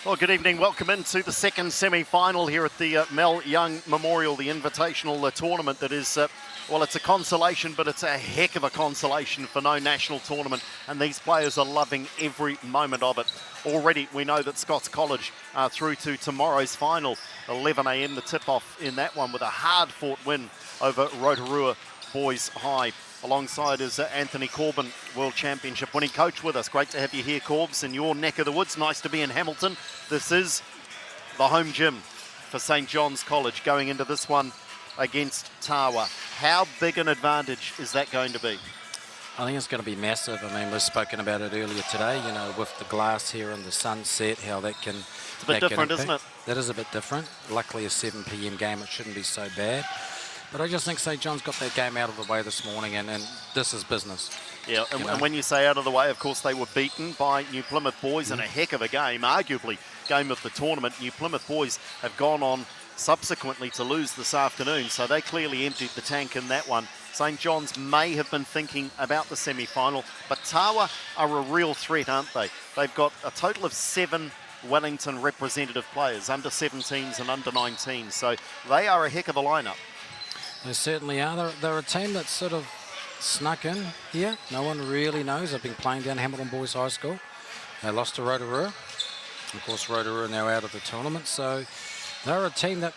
Well, good evening. Welcome into the second semi-final here at the Mel Young Memorial, the Invitational tournament that is, well, it's a consolation, but it's a heck of a consolation for no national tournament, and these players are loving every moment of it. Already, we know that Tawa College are through to tomorrow's final, 11 a.m, the tip-off in that one with a hard-fought win over Rotorua Boys High. Alongside is Anthony Corbin, World Championship winning coach with us. Great to have you here, Corbs, in your neck of the woods. Nice to be in Hamilton. This is the home gym for St John's College going into this one against Tawa. How big an advantage is that going to be? I think it's going to be massive. I mean, we've spoken about it earlier today, you know, with the glass here and the sunset, how that can... It's a bit different, isn't it? That is a bit different. Luckily, a 7 p.m. game, it shouldn't be so bad. But I just think St John's got that game out of the way this morning, and this is business. Yeah, and when you say out of the way, of course, they were beaten by New Plymouth Boys in a heck of a game, arguably game of the tournament. New Plymouth Boys have gone on subsequently to lose this afternoon, so they clearly emptied the tank in that one. St John's may have been thinking about the semi-final, but Tawa are a real threat, aren't they? They've got a total of 7 Wellington representative players, under 17s and under 19s, so they are a heck of a lineup. They certainly are. They're a team that's sort of snuck in here. No one really knows. They've been playing down Hamilton Boys High School. They lost to Rotorua. Of course, Rotorua are now out of the tournament. So they're a team that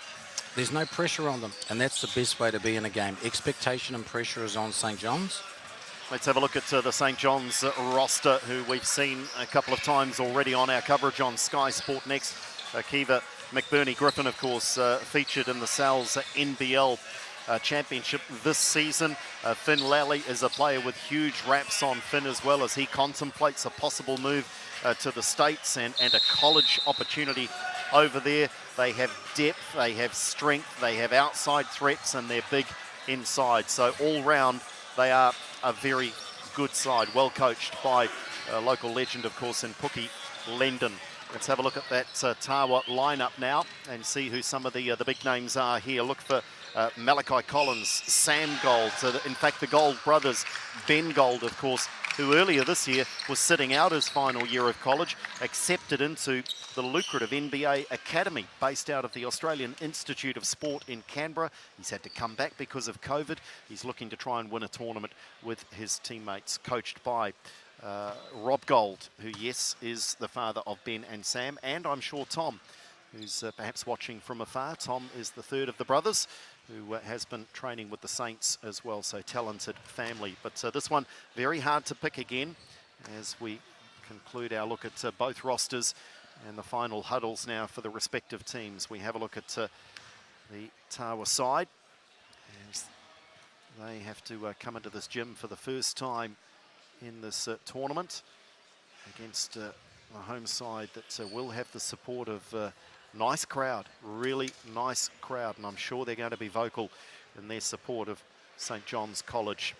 there's no pressure on them. And that's the best way to be in a game. Expectation and pressure is on St John's. Let's have a look at the St John's roster, who we've seen a couple of times already on our coverage on Sky Sport Next. Kiva McBurney-Griffin, of course, featured in the Sal's NBL Championship this season. Finn Lally is a player with huge raps on Finn, as well as he contemplates a possible move to the States and a college opportunity over there. They have depth, they have strength, they have outside threats, and they're big inside. So all round, they are a very good side, well coached by a local legend, of course, in Puki Lendon. Let's have a look at that Tawa lineup now and see who some of the big names are here. Look for Malachi Collins, Sam Gold, in fact the Gold brothers, Ben Gold, of course, who earlier this year was sitting out his final year of college, accepted into the lucrative NBA Academy based out of the Australian Institute of Sport in Canberra. He's had to come back because of COVID. He's looking to try and win a tournament with his teammates, coached by Rob Gold, who, yes, is the father of Ben and Sam, and I'm sure Tom, who's perhaps watching from afar. Tom is the third of the brothers, who has been training with the Saints as well, so talented family. But this one, very hard to pick again as we conclude our look at both rosters and the final huddles now for the respective teams. We have a look at the Tawa side as they have to come into this gym for the first time in this tournament against a home side that will have the support of nice crowd, really nice crowd, and I'm sure they're going to be vocal in their support of St John's College.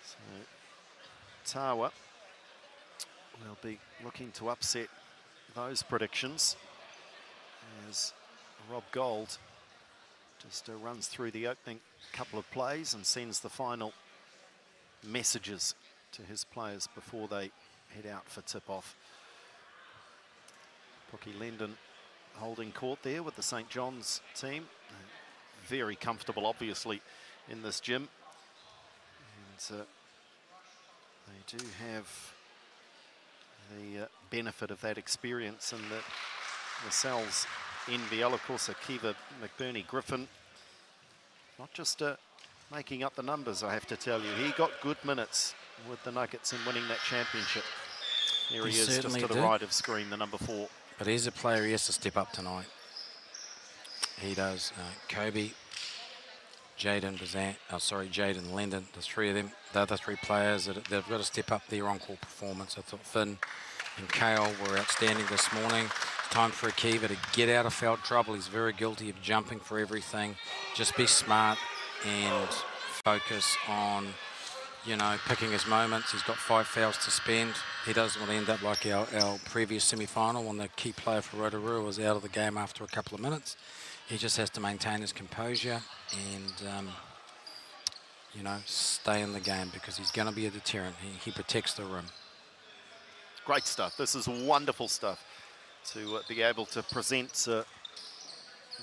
So Tawa will be looking to upset those predictions as Rob Gold just runs through the opening couple of plays and sends the final messages to his players before they head out for tip-off. Puki Lendon holding court there with the St John's team. Very comfortable, obviously, in this gym. And they do have the benefit of that experience in the Sal's NBL. Of course, Akiva McBurney-Griffin, not just making up the numbers, I have to tell you. He got good minutes with the Nuggets in winning that championship. Here he is, just to the right of screen, the number 4. But he's a player, he has to step up tonight. He does. Kobe, Jaden Lendon, the three of them, the other 3 players, they've got to step up their on-court performance. I thought Finn and Kale were outstanding this morning. It's time for Akiva to get out of foul trouble. He's very guilty of jumping for everything. Just be smart and focus on, you know, picking his moments. He's got 5 fouls to spend. He doesn't want to end up like our previous semi-final when the key player for Rotorua was out of the game after a couple of minutes. He just has to maintain his composure and, you know, stay in the game, because he's going to be a deterrent. He protects the rim. Great stuff. This is wonderful stuff. to be able to present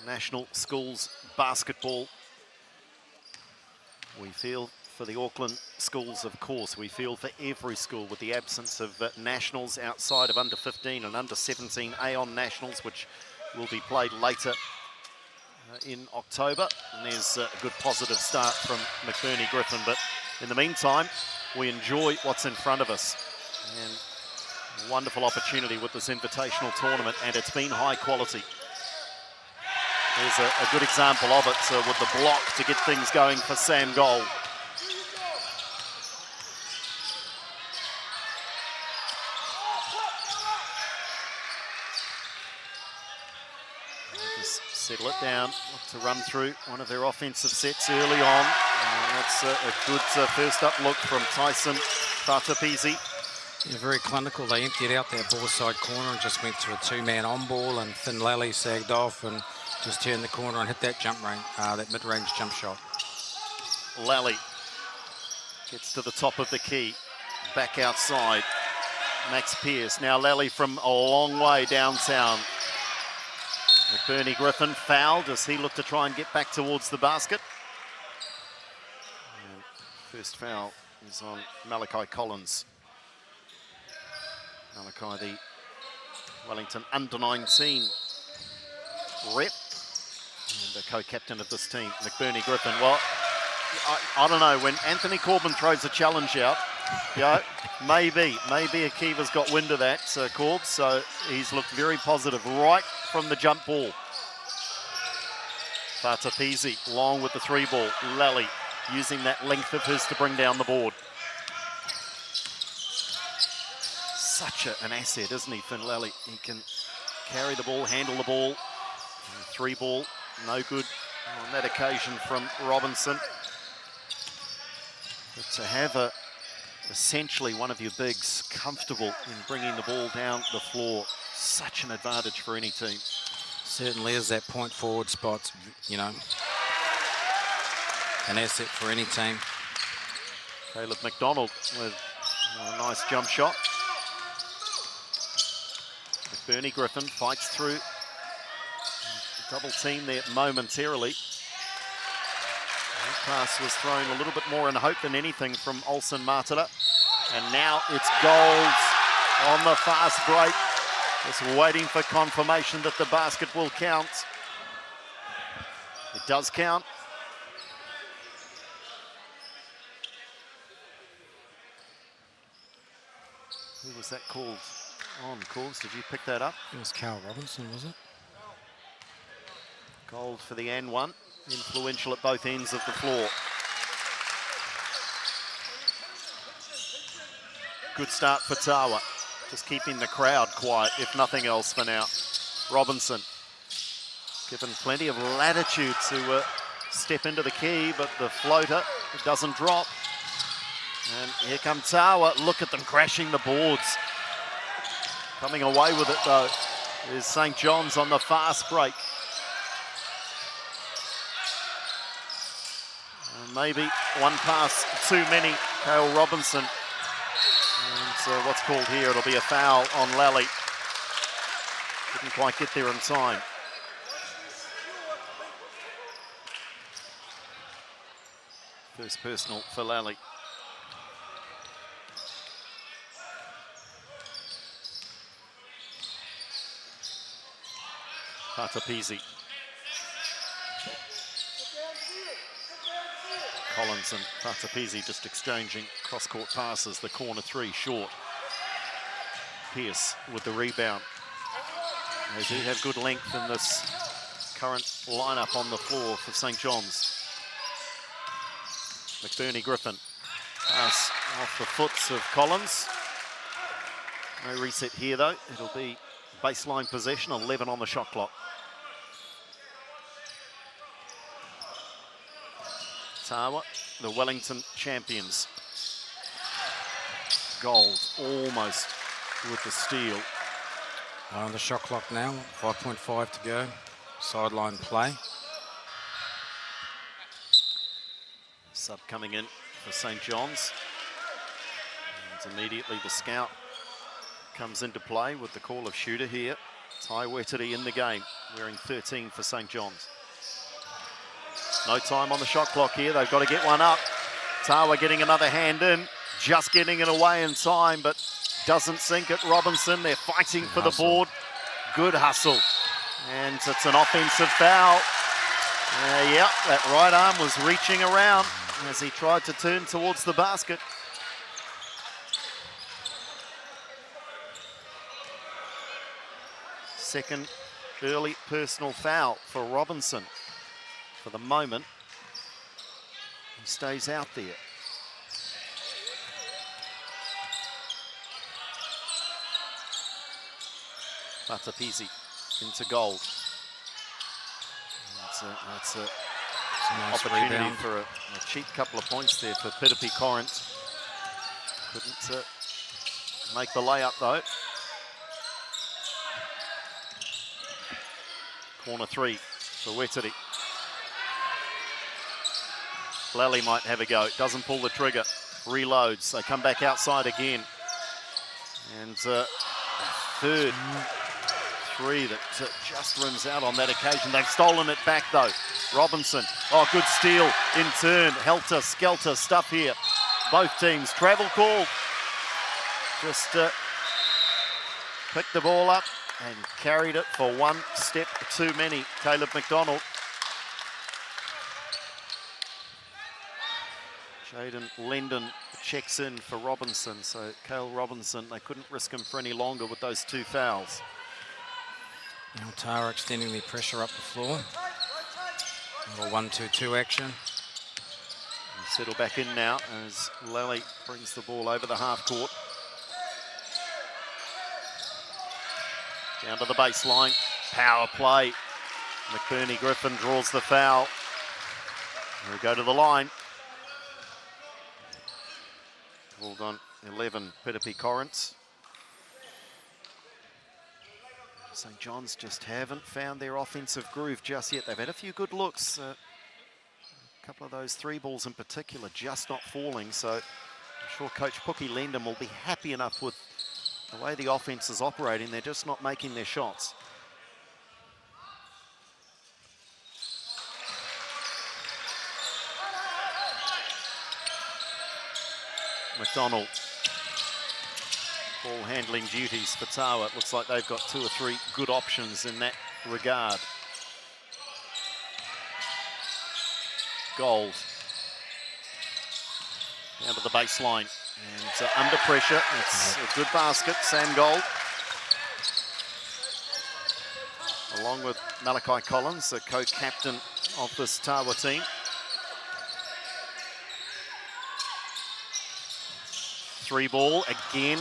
national schools basketball. We feel for the Auckland schools, of course. We feel for every school with the absence of nationals outside of under 15 and under 17 Aon nationals, which will be played later in October. And there's a good positive start from McBurney Griffin. But in the meantime, we enjoy what's in front of us. And a wonderful opportunity with this invitational tournament, and it's been high quality. There's a good example of it with the block to get things going for Sam Gold. Just settle it down, look to run through one of their offensive sets early on. And that's a good first up look from Tyson Fatapisi. Yeah, very clinical. They emptied out their ball side corner and just went to a two-man on ball, and Finn Lally sagged off and just turned the corner and hit that that mid-range jump shot. Lally gets to the top of the key, back outside. Max Pierce, now Lally from a long way downtown. McBurney Griffin fouled as he looked to try and get back towards the basket. And first foul is on Malachi Collins. Malachi, the Wellington under-19 rep and a co-captain of this team. McBurney Griffin, well, I don't know, when Anthony Corbin throws a challenge out, yeah, maybe Akiva's got wind of that, Corb, so he's looked very positive right from the jump ball. Fatapisi, long with the three ball. Lally using that length of his to bring down the board. Such an asset, isn't he, Finn Lally? He can carry the ball, handle the ball. Three ball, no good on that occasion from Robinson. But to have essentially one of your bigs comfortable in bringing the ball down the floor, such an advantage for any team. Certainly is. That point forward spot, you know, an asset for any team. Caleb McDonald with a nice jump shot. McBurney Griffin fights through. Double team there momentarily. That pass was thrown a little bit more in hope than anything from Olsen Martela. And now it's Gold on the fast break. Just waiting for confirmation that the basket will count. It does count. Who was that called on, Corbs? Did you pick that up? It was Cal Robinson, was it? Gold for the N1, influential at both ends of the floor. Good start for Tawa, just keeping the crowd quiet, if nothing else for now. Robinson, given plenty of latitude to step into the key, but the floater, it doesn't drop. And here comes Tawa, look at them crashing the boards. Coming away with it though is St. John's on the fast break. Maybe one pass too many, Cale Robinson. And what's called here, it'll be a foul on Lally. Didn't quite get there in time. First personal for Lally. Fatapisi. Collins and Fatapisi just exchanging cross-court passes. The corner three short. Pierce with the rebound. They do have good length in this current lineup on the floor for St. John's. McBurney Griffin. Pass off the foots of Collins. No reset here though. It'll be baseline possession, 11 on the shot clock. Tawa, the Wellington champions. Gold almost with the steal. On the shot clock now, 5.5 to go. Sideline play. Sub coming in for St. John's. And immediately the scout comes into play with the call of shooter here. Tai Weteri in the game, wearing 13 for St. John's. No time on the shot clock here. They've got to get one up. Tawa getting another hand in, just getting it away in time, but doesn't sink it. Robinson, they're fighting for the board. Good hustle. And it's an offensive foul. Yeah, that right arm was reaching around as he tried to turn towards the basket. Second early personal foul for Robinson. For the moment, he stays out there. Vatapisi into Gold. That's a nice opportunity rebound for a cheap couple of points there for Pitapi Corinth. Couldn't make the layup though. Corner three for Weteri. Lally might have a go, doesn't pull the trigger, reloads, they come back outside again. And a third three that just runs out on that occasion. They've stolen it back though. Robinson, oh, good steal in turn, helter-skelter stuff here. Both teams, travel call. Just picked the ball up and carried it for one step too many. Caleb McDonald. Jaden Lendon checks in for Robinson, so Cale Robinson, they couldn't risk him for any longer with those two fouls. Now Tara extending the pressure up the floor. A little 1-2-2 action. And settle back in now as Lally brings the ball over the half court. Down to the baseline, power play. McBurney Griffin draws the foul. We go to the line. Called on 11, Pitapi Corinth. St. John's just haven't found their offensive groove just yet. They've had a few good looks. A couple of those three balls in particular just not falling. So I'm sure Coach Pookie Lendon will be happy enough with the way the offense is operating. They're just not making their shots. McDonald. Ball handling duties for Tawa. It looks like they've got two or three good options in that regard. Gold. Down to the baseline. And under pressure. It's a good basket. Sam Gold. Along with Malachi Collins, the co-captain of this Tawa team. Three ball again.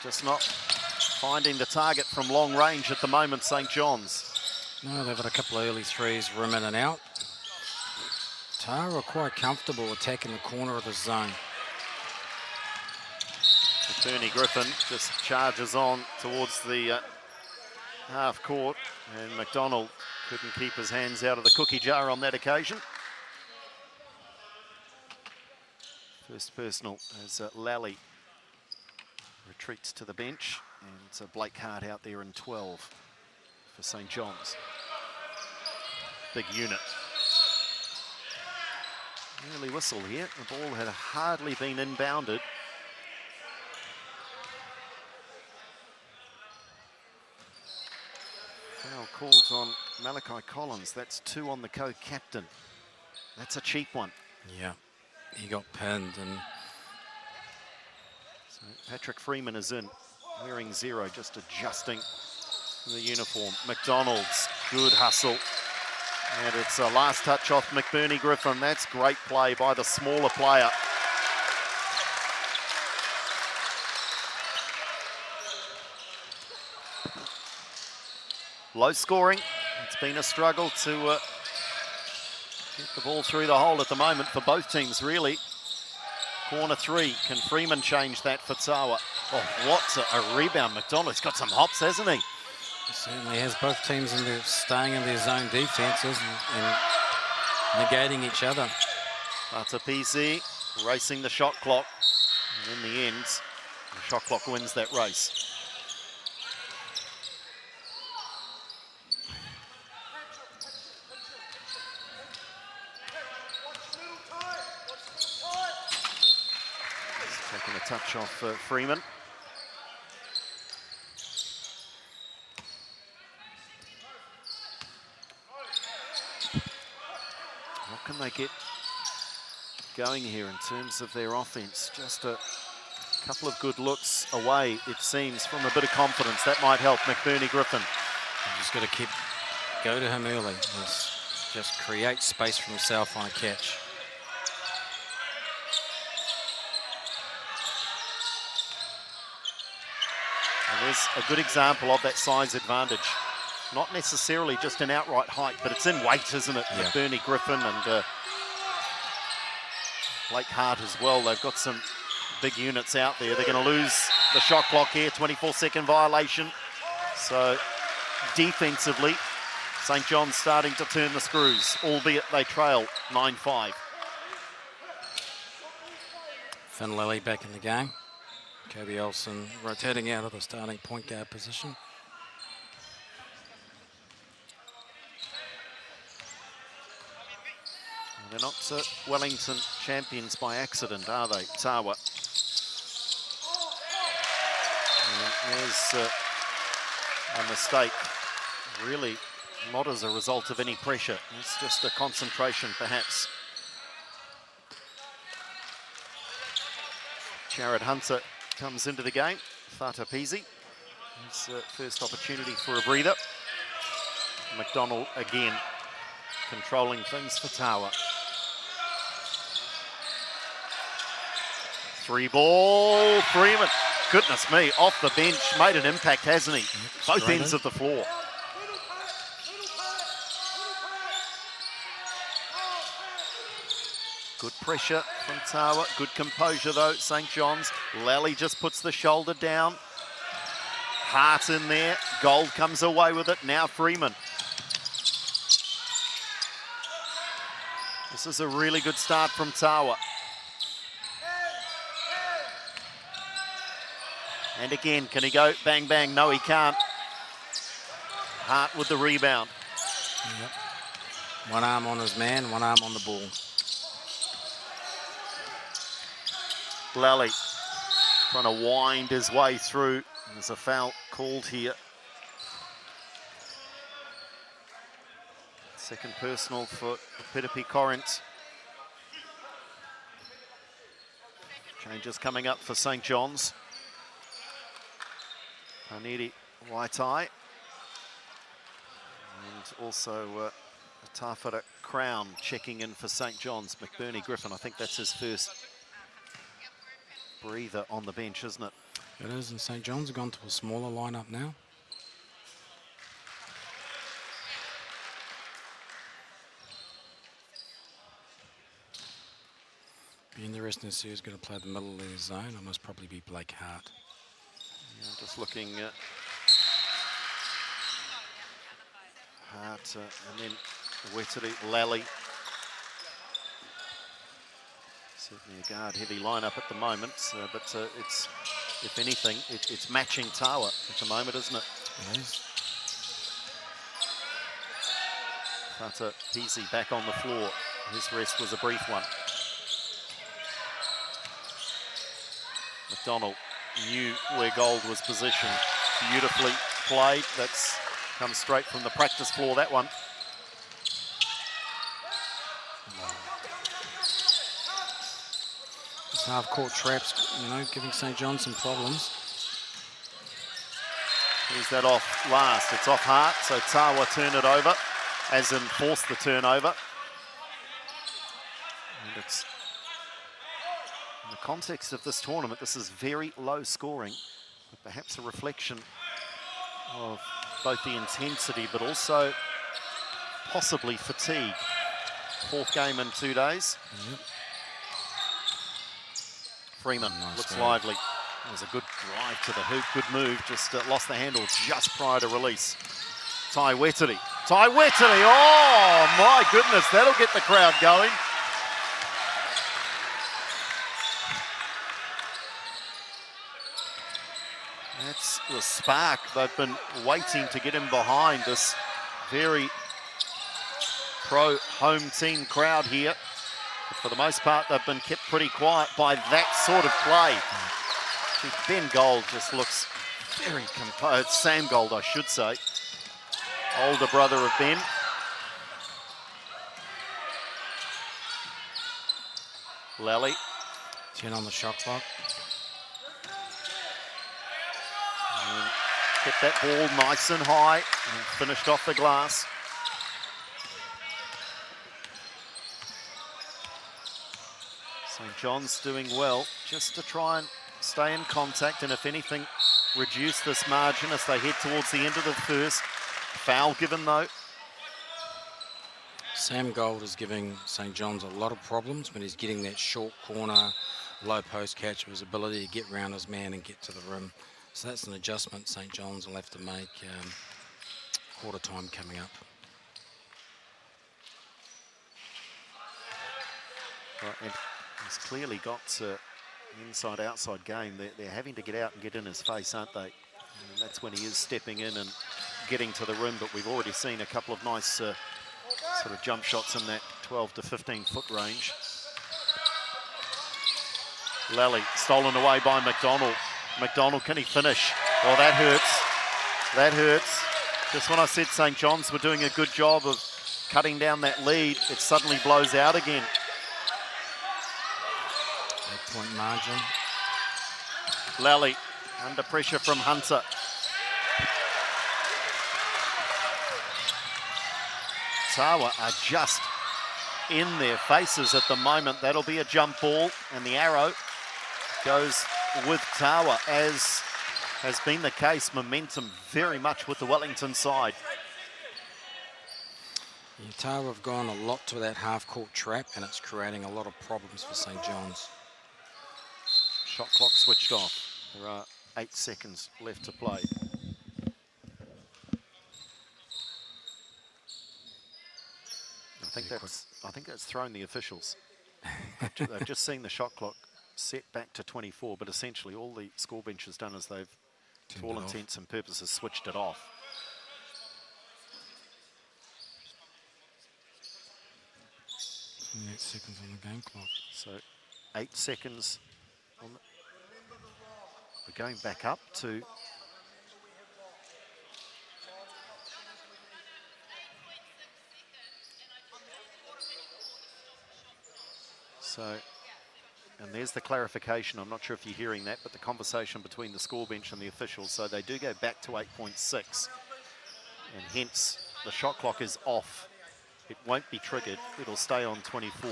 Just not finding the target from long range at the moment, St. John's. No, they've got a couple of early threes, rim in and out. Tara are quite comfortable attacking the corner of the zone. Bernie Griffin just charges on towards the half court, and McDonald couldn't keep his hands out of the cookie jar on that occasion. First personal as Lally retreats to the bench, and Blake Hart out there in 12 for St. John's. Big unit. Early whistle here. The ball had hardly been inbounded. Foul called on Malachi Collins. That's two on the co-captain. That's a cheap one. Yeah. He got pinned, and so Patrick Freeman is in, wearing 0, just adjusting the uniform. McDonald's, good hustle. And it's a last touch off McBurney Griffin. That's great play by the smaller player. Low scoring. It's been a struggle to get the ball through the hole at the moment for both teams, really. Corner 3, can Freeman change that for Tawa? Oh, what a rebound. McDonald's got some hops, hasn't he? He certainly has. Both teams staying in their zone defenses and negating each other. Vatapisi racing the shot clock. And in the end, the shot clock wins that race. touch off Freeman. What can they get going here in terms of their offense? Just a couple of good looks away, it seems, from a bit of confidence. That might help McBurney Griffin. He's got to go to him early. Just create space for himself on a catch. And there's a good example of that size advantage. Not necessarily just in outright height, but it's in weight, isn't it? Yeah. McBurney Griffin and Blake Hart as well. They've got some big units out there. They're going to lose the shot clock here, 24-second violation. So defensively, St. John's starting to turn the screws, albeit they trail 9-5. Finn Lilly back in the game. Kobe Olsen rotating out of the starting point guard position. They're not Wellington champions by accident, are they, Tawa? And there's a mistake, really not as a result of any pressure. It's just a concentration, perhaps. Jared Hunter comes into the game. Fata Pizzi. His first opportunity for a breather. McDonald again controlling things for Tawa. 3-ball, Freeman. Goodness me, off the bench, made an impact, hasn't he? Both ends of the floor. Good pressure from Tawa, good composure though, St. John's. Lally just puts the shoulder down. Hart in there, Gold comes away with it, now Freeman. This is a really good start from Tawa. And again, can he go bang, bang? No, he can't. Hart with the rebound. Yep. One arm on his man, one arm on the ball. Lally trying to wind his way through. There's a foul called here. Second personal for Pitapi Corinth. Changes coming up for St. John's. Panidi Waitai. And also Tafara Crown checking in for St. John's. McBurney Griffin, I think that's his first breather on the bench, isn't it? It is, and St. John's have gone to a smaller lineup now. Be interesting to see who's going to play the middle of the zone. It must probably be Blake Hart. Yeah, just looking at Hart and then Weteri, Lally. Certainly a guard-heavy lineup at the moment, but it's, if anything, it's matching Tawa at the moment, isn't it? It is. Fata Pizzi back on the floor. His rest was a brief one. McDonald knew where Gold was positioned. Beautifully played. That's come straight from the practice floor, that one. It's half-court traps, you know, giving St. John's some problems. Here's that off last. It's off Hart, so Tawa turn it over, as in force the turnover. And it's, in the context of this tournament, this is very low scoring, but perhaps a reflection of both the intensity, but also possibly fatigue. Fourth game in 2 days. Yep. Freeman Nice looks move. lively. It was a good drive to the hoop, good move, just lost the handle just prior to release. Tai Weteri. Tai Weteri, oh my goodness, that'll get the crowd going. That's the spark. They've been waiting to get him behind this very pro home team crowd here. But for the most part, they've been kept pretty quiet by that sort of play. See, Ben Gold just looks very composed. Sam Gold, I should say. Older brother of Ben. Lally. 10 on the shot clock. And kept that ball nice and high and finished off the glass. St. John's doing well just to try and stay in contact, and if anything, reduce this margin as they head towards the end of the first. Foul given though. Sam Gold is giving St. John's a lot of problems when he's getting that short corner, low post catch of his ability to get round his man and get to the rim. So that's an adjustment St. John's will have to make quarter time coming up. Right, and he's clearly got an inside-outside game. They're having to get out and get in his face, aren't they? And that's when he is stepping in and getting to the rim, but we've already seen a couple of nice sort of jump shots in that 12 to 15 foot range. Lally stolen away by McDonald. McDonald, can he finish? Oh, that hurts. That hurts. Just when I said St. John's were doing a good job of cutting down that lead, it suddenly blows out again. 8-point margin. Lally under pressure from Hunter. Tawa are just in their faces at the moment. That'll be a jump ball, and the arrow goes with Tawa, as has been the case. Momentum very much with the Wellington side. Yeah, Tawa have gone a lot to that half-court trap, and it's creating a lot of problems for St. John's. Shot clock switched off. There are 8 seconds left to play. I think that's thrown the officials. They've just seen the shot clock set back to 24, but essentially all the score bench has done is they've, to all intents and purposes, switched it off. And 8 seconds on the game clock. So 8 seconds on the, we're going back up to and there's the clarification. I'm not sure if you're hearing that, but the conversation between the score bench and the officials. So they do go back to 8.6, and hence the shot clock is off. It won't be triggered. It'll stay on 24.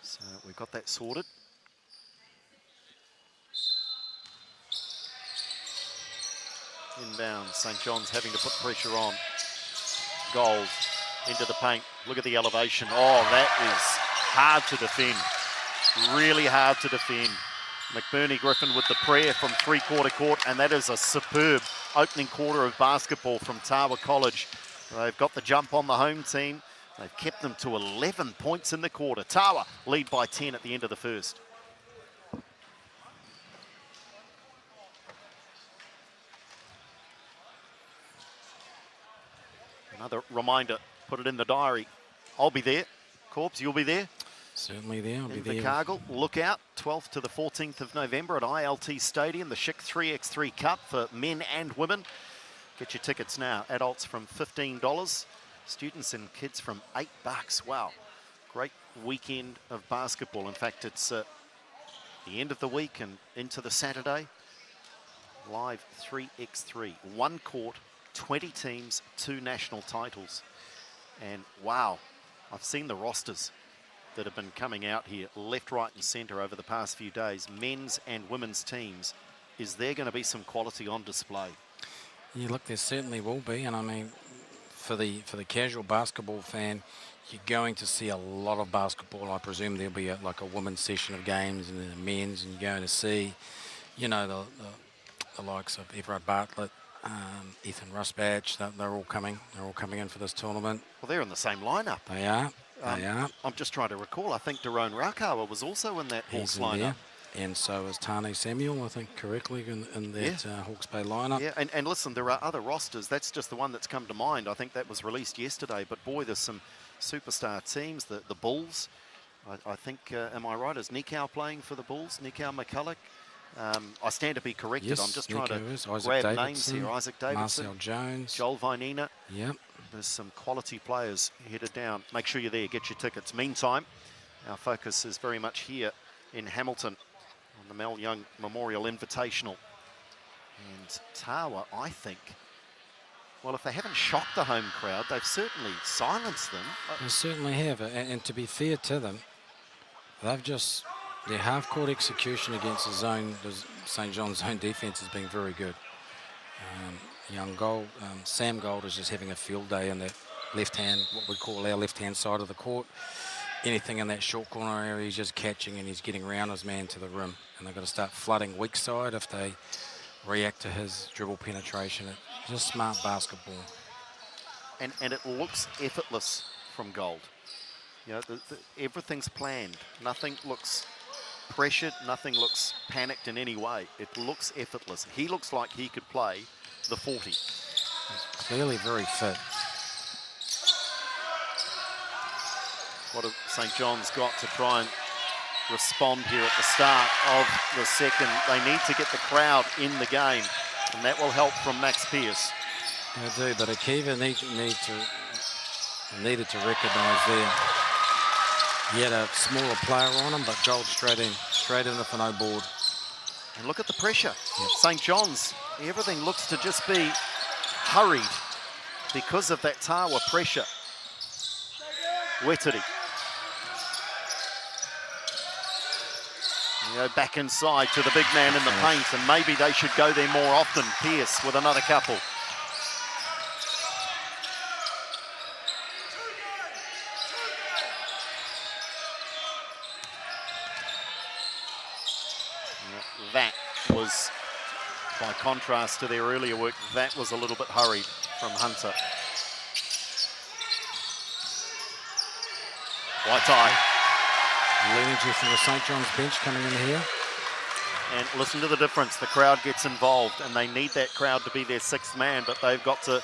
So we've got that sorted. Inbound, St. John's having to put pressure on. Gold into the paint. Look at the elevation. Oh, that is hard to defend. Really hard to defend. McBurney Griffin with the prayer from three-quarter court, and that is a superb opening quarter of basketball from Tawa College. They've got the jump on the home team. They've kept them to 11 points in the quarter. Tawa lead by 10 at the end of the first. Another reminder, put it in the diary. I'll be there. Corbs, you'll be there. Certainly there. I'll be there. Invercargill, look out, 12th to the 14th of November at ILT Stadium, the Schick 3x3 Cup for men and women. Get your tickets now. Adults from $15, students and kids from $8. Wow, great weekend of basketball. In fact, it's the end of the week and into the Saturday. Live 3x3, one court, 20 teams, 2 national titles. And wow, I've seen the rosters that have been coming out here left, right and centre over the past few days. Men's and women's teams. Is there going to be some quality on display? Yeah, look, there certainly will be. And I mean, for the casual basketball fan, you're going to see a lot of basketball. I presume there'll be like a women's session of games and then the men's, and you're going to see, you know, the likes of Everard Bartlett, Ethan Rusbatch. They're all coming. They're all coming in for this tournament. Well, they're in the same lineup. They are. They are. I'm just trying to recall. I think Daron Rakawa was also in that Hawks lineup. And so is Tane Samuel, I think, correctly, in that Hawke's Bay lineup. Yeah, and listen, there are other rosters. That's just the one that's come to mind. I think that was released yesterday. But boy, there's some superstar teams. The Bulls, I think, am I right? Is Nikau playing for the Bulls? Nikau McCulloch? I stand to be corrected. Yes, I'm just trying to Isaac grab names Davidson, here. Isaac Davidson, Marcel Jones, Joel Vinina. Yep. There's some quality players headed down. Make sure you're there, get your tickets. Meantime, our focus is very much here in Hamilton on the Mel Young Memorial Invitational. And Tawa, I think, well, if they haven't shocked the home crowd, they've certainly silenced them. They certainly have, and to be fair to them, they've just, their half-court execution against the St. John's zone defence has been very good. Sam Gold is just having a field day in the left-hand, what we call our left-hand side of the court. Anything in that short corner area, he's just catching and he's getting around his man to the rim. And they've got to start flooding weak side if they react to his dribble penetration. It's just smart basketball. And it looks effortless from Gold. You know, everything's planned. Nothing looks pressured, nothing looks panicked in any way. It looks effortless. He looks like he could play the 40. He's clearly very fit. What have St. John's got to try and respond here at the start of the second? They need to get the crowd in the game, and that will help from Max Pearce. They do, but Akiva needed to recognise there. He had a smaller player on him, but Gold straight in for no board. And look at the pressure. Yep. St. John's, everything looks to just be hurried because of that Tawa pressure. Weteri. You know, back inside to the big man in the paint, and maybe they should go there more often. Pearce with another couple. That was, by contrast to their earlier work, that was a little bit hurried from Hunter. White eye. Energy from the St. John's bench coming in here. And listen to the difference. The crowd gets involved, and they need that crowd to be their sixth man, but they've got to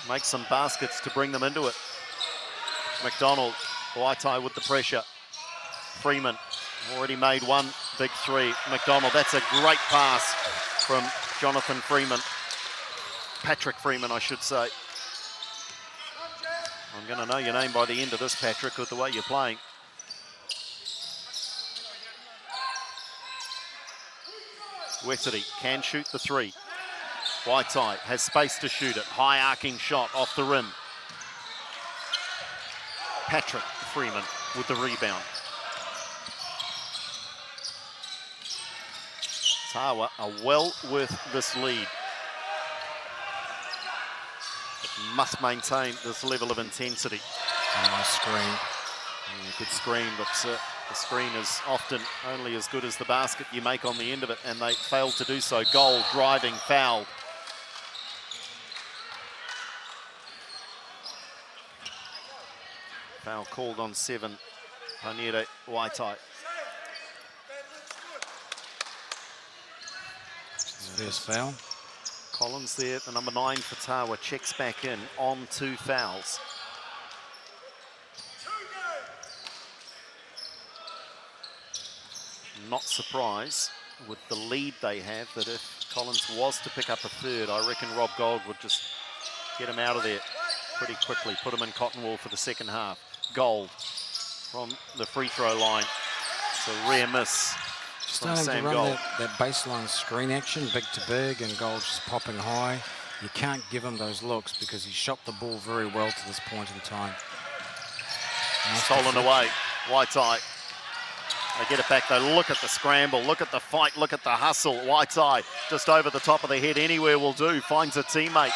make some baskets to bring them into it. McDonald, White eye with the pressure. Freeman already made one big three. McDonald, that's a great pass from Jonathan Freeman. Patrick Freeman, I should say. I'm going to know your name by the end of this, Patrick, with the way you're playing. Weteri can shoot the three. Whiteside has space to shoot it. High arcing shot off the rim. Patrick Freeman with the rebound. Tawa are well worth this lead. But must maintain this level of intensity. Nice screen. Yeah, good screen, but the screen is often only as good as the basket you make on the end of it, and they failed to do so. Goal, driving, fouled. Foul called on 7, Hanere Waitai. First foul. Collins there, the number 9 for Tawa, checks back in on 2 fouls. Not surprised with the lead they have that if Collins was to pick up a third, I reckon Rob Gold would just get him out of there pretty quickly, put him in cotton wool for the second half. Gold from the free throw line. It's a rare miss from Starting Sam to run Gold. that baseline screen action, big to big, and Gold just popping high. You can't give him those looks because he shot the ball very well to this point in time. Nice Stolen deflection. away, Whiteside. They get it back, they look at the scramble, look at the fight, look at the hustle. Whiteside just over the top of the head, anywhere will do, finds a teammate.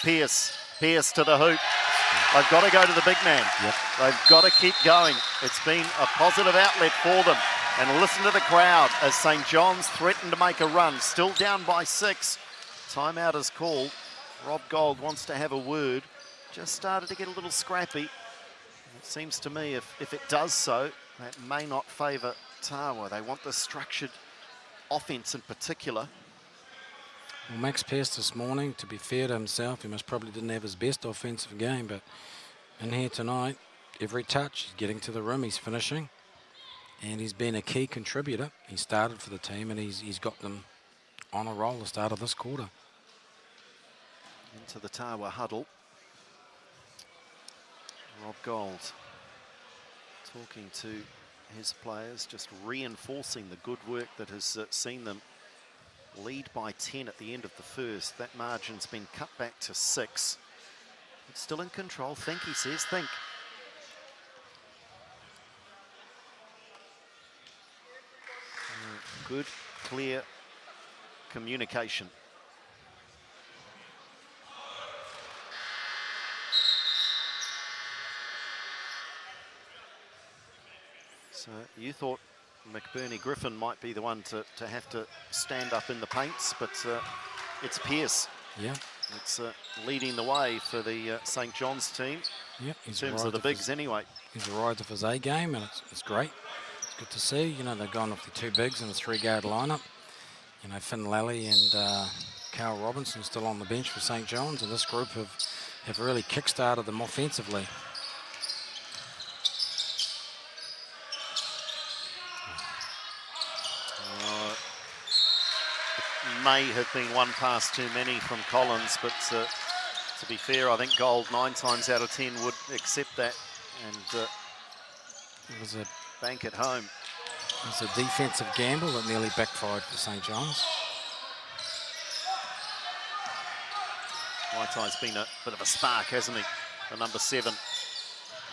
Pearce to the hoop. They've got to go to the big man. Yep. They've got to keep going. It's been a positive outlet for them. And listen to the crowd as St. John's threaten to make a run. Still down by 6. Timeout is called. Rob Gold wants to have a word. Just started to get a little scrappy. It seems to me if it does so, that may not favour Tawa. They want the structured offence in particular. Well, Max Pearce this morning, to be fair to himself, he most probably didn't have his best offensive game, but in here tonight, every touch. He's getting to the rim. He's finishing. And he's been a key contributor. He started for the team, and he's got them on a roll the start of this quarter. Into the Tawa huddle. Rob Gold talking to his players, just reinforcing the good work that has seen them lead by 10 at the end of the first. That margin's been cut back to 6. It's still in control. Think, he says, think. Good, clear communication. So you thought McBurney Griffin might be the one to have to stand up in the paints, but it's Pearce. Yeah. It's leading the way for the St. John's team. Yep, in terms of the bigs anyway. He's arrived off his A game, and it's great. It's good to see. You know, they've gone off the 2 bigs in a 3-guard lineup. You know, Finn Lally and Carl Robinson still on the bench for St. John's, and this group have really kick-started them offensively. May have been one pass too many from Collins, but to be fair, I think Gold 9 times out of 10 would accept that and It was a bank it home. It was a defensive gamble that nearly backfired for St. John's. Waitai's been a bit of a spark, hasn't he? The number 7.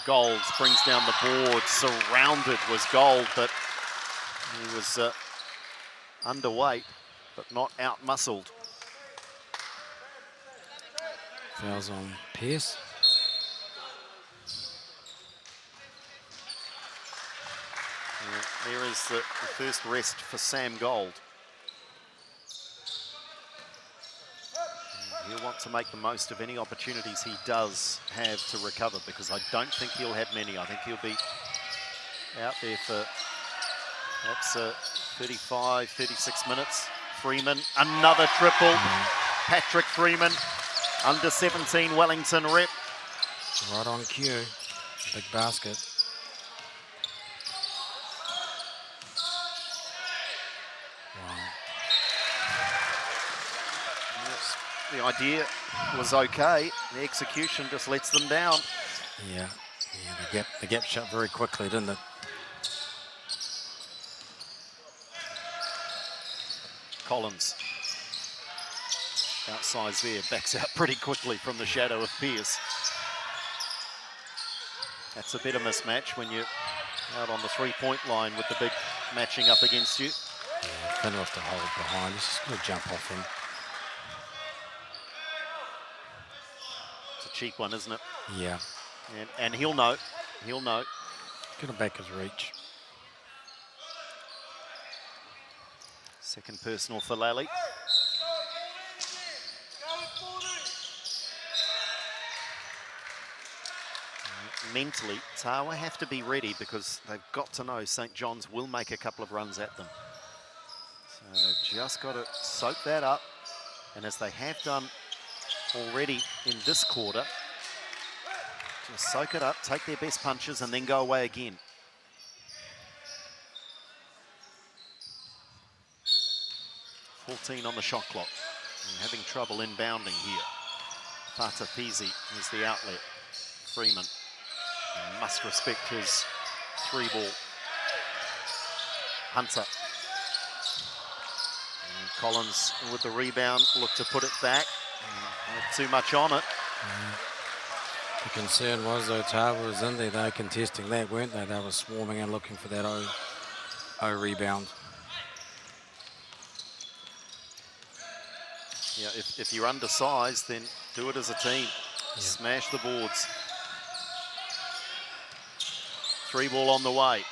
Gold brings down the board. Surrounded was Gold, but he was underweight, but not out-muscled. Fouls on Pearce. There is the first rest for Sam Gold. He'll want to make the most of any opportunities he does have to recover, because I don't think he'll have many. I think he'll be out there for perhaps 35, 36 minutes. Freeman, another triple. Patrick Freeman, under 17 Wellington rep. Right on cue. Big basket. Wow. The idea was okay. The execution just lets them down. Yeah, the gap shut very quickly, didn't it? Collins. Outsides there, backs out pretty quickly from the shadow of Pearce. That's a better mismatch when you're out on the 3-point line with the big matching up against you. Yeah, Finn will have to hold behind. He's just going to jump off him. It's a cheap one, isn't it? Yeah. And he'll know. He'll know. Going to back his reach. Second personal for Lally. Mentally, Tawa have to be ready, because they've got to know St. John's will make a couple of runs at them. So they've just got to soak that up. And as they have done already in this quarter, just soak it up, take their best punches, and then go away again. .14 on the shot clock. And having trouble inbounding here. Fata Pizzi is the outlet. Freeman must respect his 3-ball. Hunter. And Collins with the rebound, look to put it back. Not too much on it. The concern was, though, Tawa was in there. They were contesting that, weren't they? They were swarming and looking for that O rebound. Yeah, if you're undersized, then do it as a team. Yeah. Smash the boards. 3-ball on the way.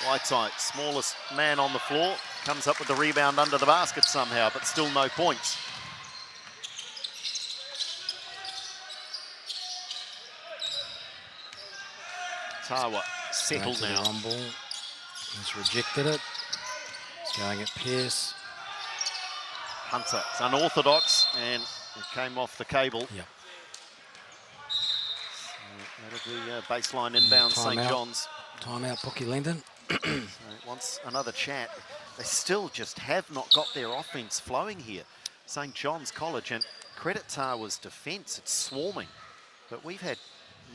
Waitai, smallest man on the floor, comes up with the rebound under the basket somehow, but still no points. Tawa settled now. On ball. He's rejected it. He's going at Pearce. Hunter, it's unorthodox, and it came off the cable. Yeah. That'll be baseline inbound St. John's. Timeout, Bookie Linden. So wants another chat. They still just have not got their offense flowing here. St. John's College, and credit Tawa's defense, it's swarming. But we've had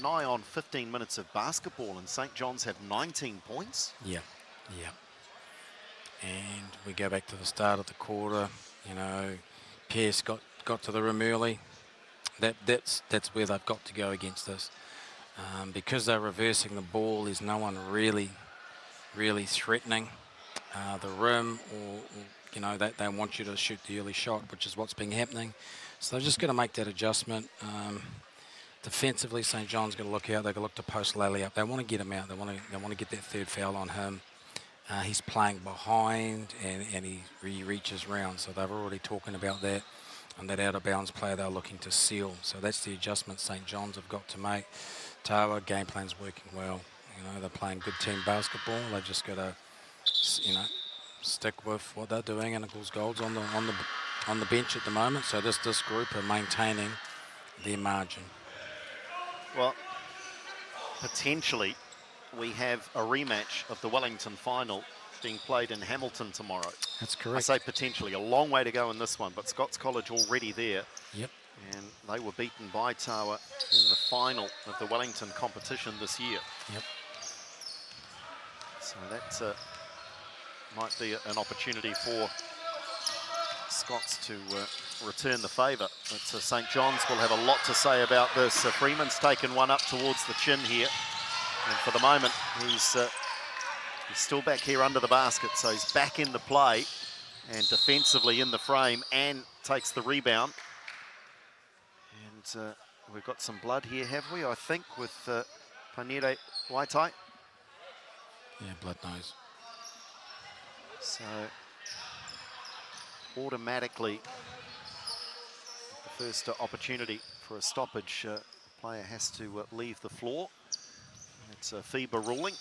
nigh on 15 minutes of basketball and St. John's have 19 points. Yeah, yeah. And we go back to the start of the quarter. You know, Pierce got to the rim early. That's where they've got to go against this. Because they're reversing the ball, there's no one really threatening the rim, or you know, they want you to shoot the early shot, which is what's been happening. So they're just going to make that adjustment. Defensively, St. John's going to look out. They're going to look to post Lally up. They want to get him out. They want to get that third foul on him. He's playing behind, and he reaches round. So they're already talking about that. And that out-of-bounds player they're looking to seal. So that's the adjustment St. John's have got to make. Tawa, game plan's working well. You know, they're playing good team basketball. They've just got to, you know, stick with what they're doing. And Nichols Gold's on the bench at the moment. So this group are maintaining their margin. Well, potentially we have a rematch of the Wellington final being played in Hamilton tomorrow. That's correct. I say potentially, a long way to go in this one, but Scots College already there. Yep. And they were beaten by Tawa in the final of the Wellington competition this year. Yep. So that might be an opportunity for Scots to return the favour. But St. John's will have a lot to say about this. Freeman's taken one up towards the chin here. And for the moment, he's still back here under the basket, so he's back in the play and defensively in the frame and takes the rebound. And we've got some blood here, have we? I think with Panere Waitai. Yeah, blood nose. So automatically, the first opportunity for a stoppage, player has to leave the floor. It's a FIBA ruling.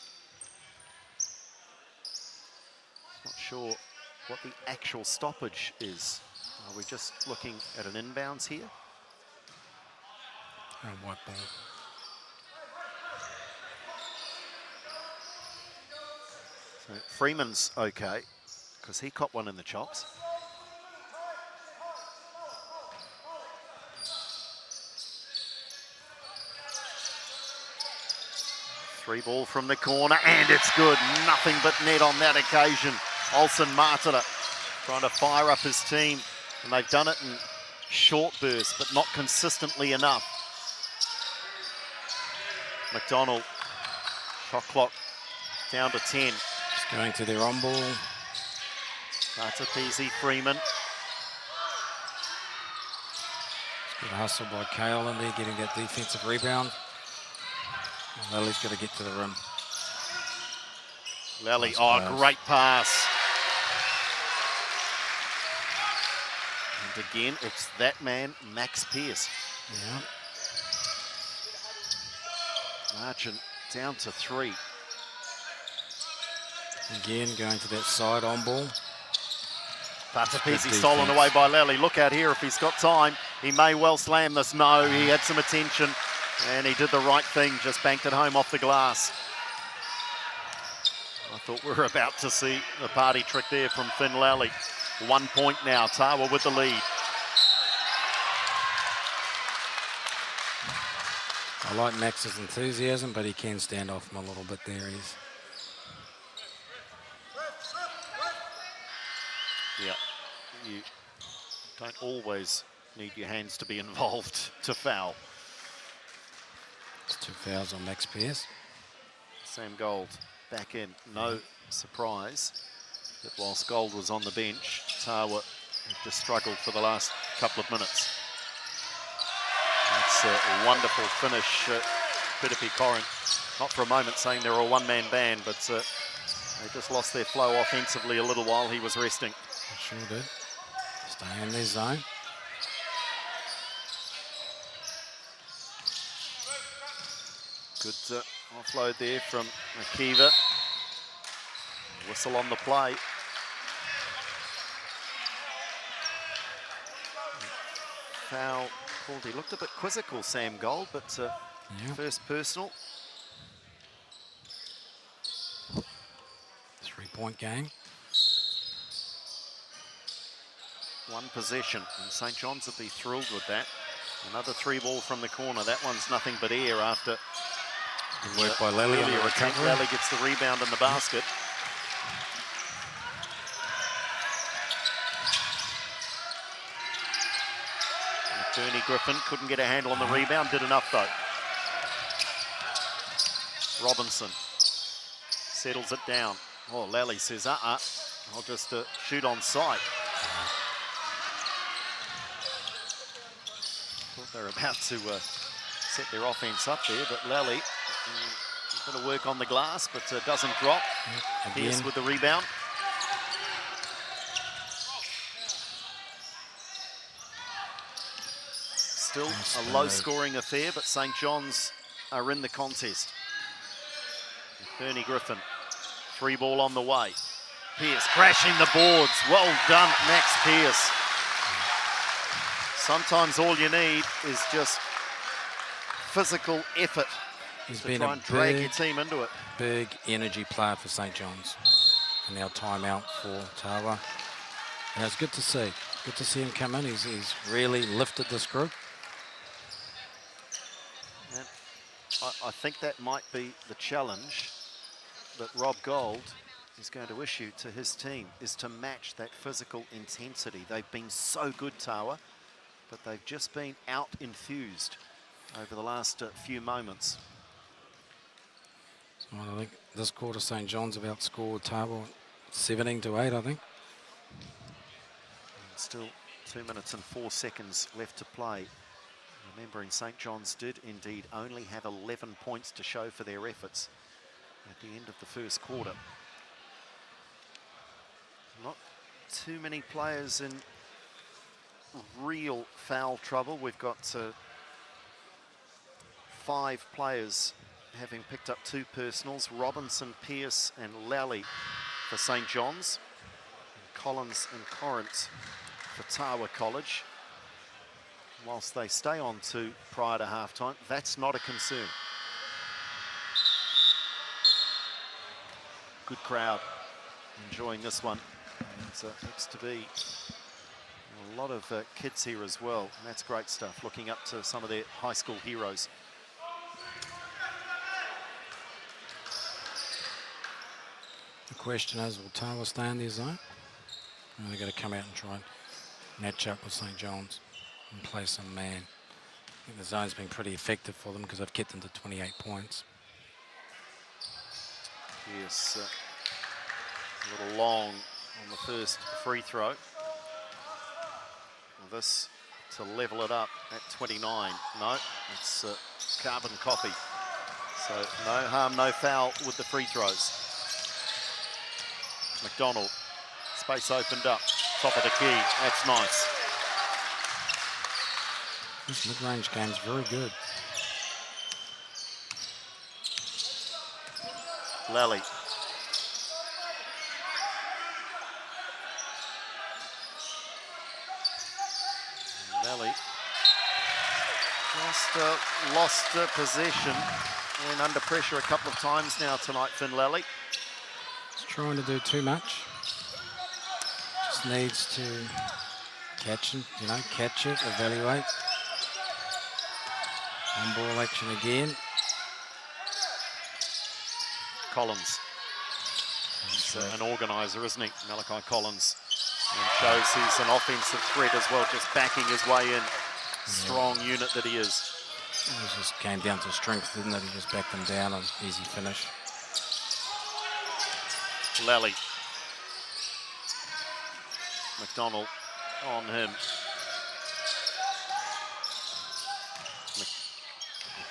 Not sure what the actual stoppage is. Are we just looking at an inbounds here? White ball. So Freeman's okay, because he caught one in the chops. Three ball from the corner, and it's good. Nothing but net on that occasion. Olsen Martela trying to fire up his team, and they've done it in short bursts, but not consistently enough. McDonald, shot clock down to 10. Just going to their on ball. That's a PZ Freeman. Good hustle by Kale in there, getting that defensive rebound. Lally's got to get to the rim. Lally, Nice oh, pass. great pass. And again, it's that man, Max Pierce. Yeah. Margin down to 3. Again, going to that side on ball. Patapisi Good stolen defense. away by Lally. Look out here if he's got time. He may well slam this. No, he had some attention and he did the right thing, just banked it home off the glass. I thought we were about to see the party trick there from Finn Lally. 1 point now, Tawa with the lead. I like Max's enthusiasm, but he can stand off him a little bit there. Yeah, you don't always need your hands to be involved to foul. It's 2 fouls on Max Pierce. Sam Gold back in. No surprise that whilst Gold was on the bench, Tawa have just struggled for the last couple of minutes. That's a wonderful finish, Piripi Koren. Not for a moment saying they're a one-man band, but they just lost their flow offensively a little while he was resting. Sure did. Stay in their zone. Good offload there from Akiva. Whistle on the play. Foul called. He looked a bit quizzical, Sam Gold, but Yeah. First personal. 3-point game. One possession, and St. John's would be thrilled with that. Another 3-ball from the corner. That one's nothing but air after Good work by Lally on the recovery. Lally gets the rebound in the basket. Bernie Griffin couldn't get a handle on the rebound, did enough though. Robinson settles it down. Oh, Lally says, I'll just shoot on sight. Thought they were about to set their offense up there, but Lally, a bit of work on the glass, but doesn't drop. Pierce with the rebound. Still a low-scoring affair, but St. John's are in the contest. Bernie Griffin, 3-ball on the way. Pierce crashing the boards. Well done, Max Pierce. Sometimes all you need is just physical effort to try and drag your team into it. Big energy player for St. John's. And now timeout for Tawa. And it's good to see. Good to see him come in. He's really lifted this group. And I think that might be the challenge that Rob Gold is going to issue to his team, is to match that physical intensity. They've been so good, Tawa, but they've just been out-enthused over the last few moments. So I think this quarter St. John's have outscored Tawa 17-8, I think. And still 2 minutes and 4 seconds left to play. Remembering St. John's did indeed only have 11 points to show for their efforts at the end of the first quarter. Not too many players in real foul trouble. We've got 5 players having picked up 2 personals. Robinson, Pierce and Lally for St. John's. And Collins and Corrins for Tawa College. Whilst they stay on 2 prior to halftime, that's not a concern. Good crowd enjoying this one. It looks to be a lot of kids here as well, and that's great stuff, looking up to some of their high school heroes. The question is, will Tawa stay in their zone? Or they're going to come out and try and match up with St. John's and play some man. I think the zone's been pretty effective for them because they've kept them to 28 points. Yes, a little long on the first free throw. Well, this to level it up at 29. No, it's carbon copy. So no harm, no foul with the free throws. McDonald, space opened up, top of the key, that's nice. This mid-range game's very good. Lally. Lally just lost possession and under pressure a couple of times now tonight, Finn Lally. He's trying to do too much. Just needs to catch it, catch it, evaluate. On ball action again. Collins. He's an organiser, isn't he? Malachi Collins. And shows he's an offensive threat as well, just backing his way in. Strong unit that he is. It just came down to strength, didn't it? He just backed them down and easy finish. Lally. McDonald on him.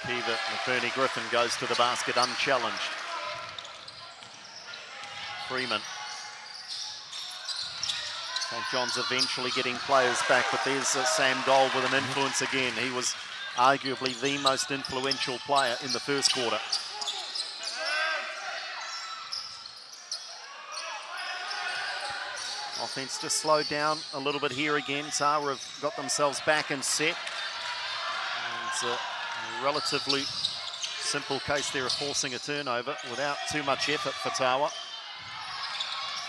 McKeever, McBurney Griffin goes to the basket unchallenged. Freeman. St. John's eventually getting players back, but there's Sam Gold with an influence again. He was arguably the most influential player in the first quarter. Offense just slowed down a little bit here again. Tawa have got themselves back and set. And it's a relatively simple case there of forcing a turnover without too much effort for Tawa.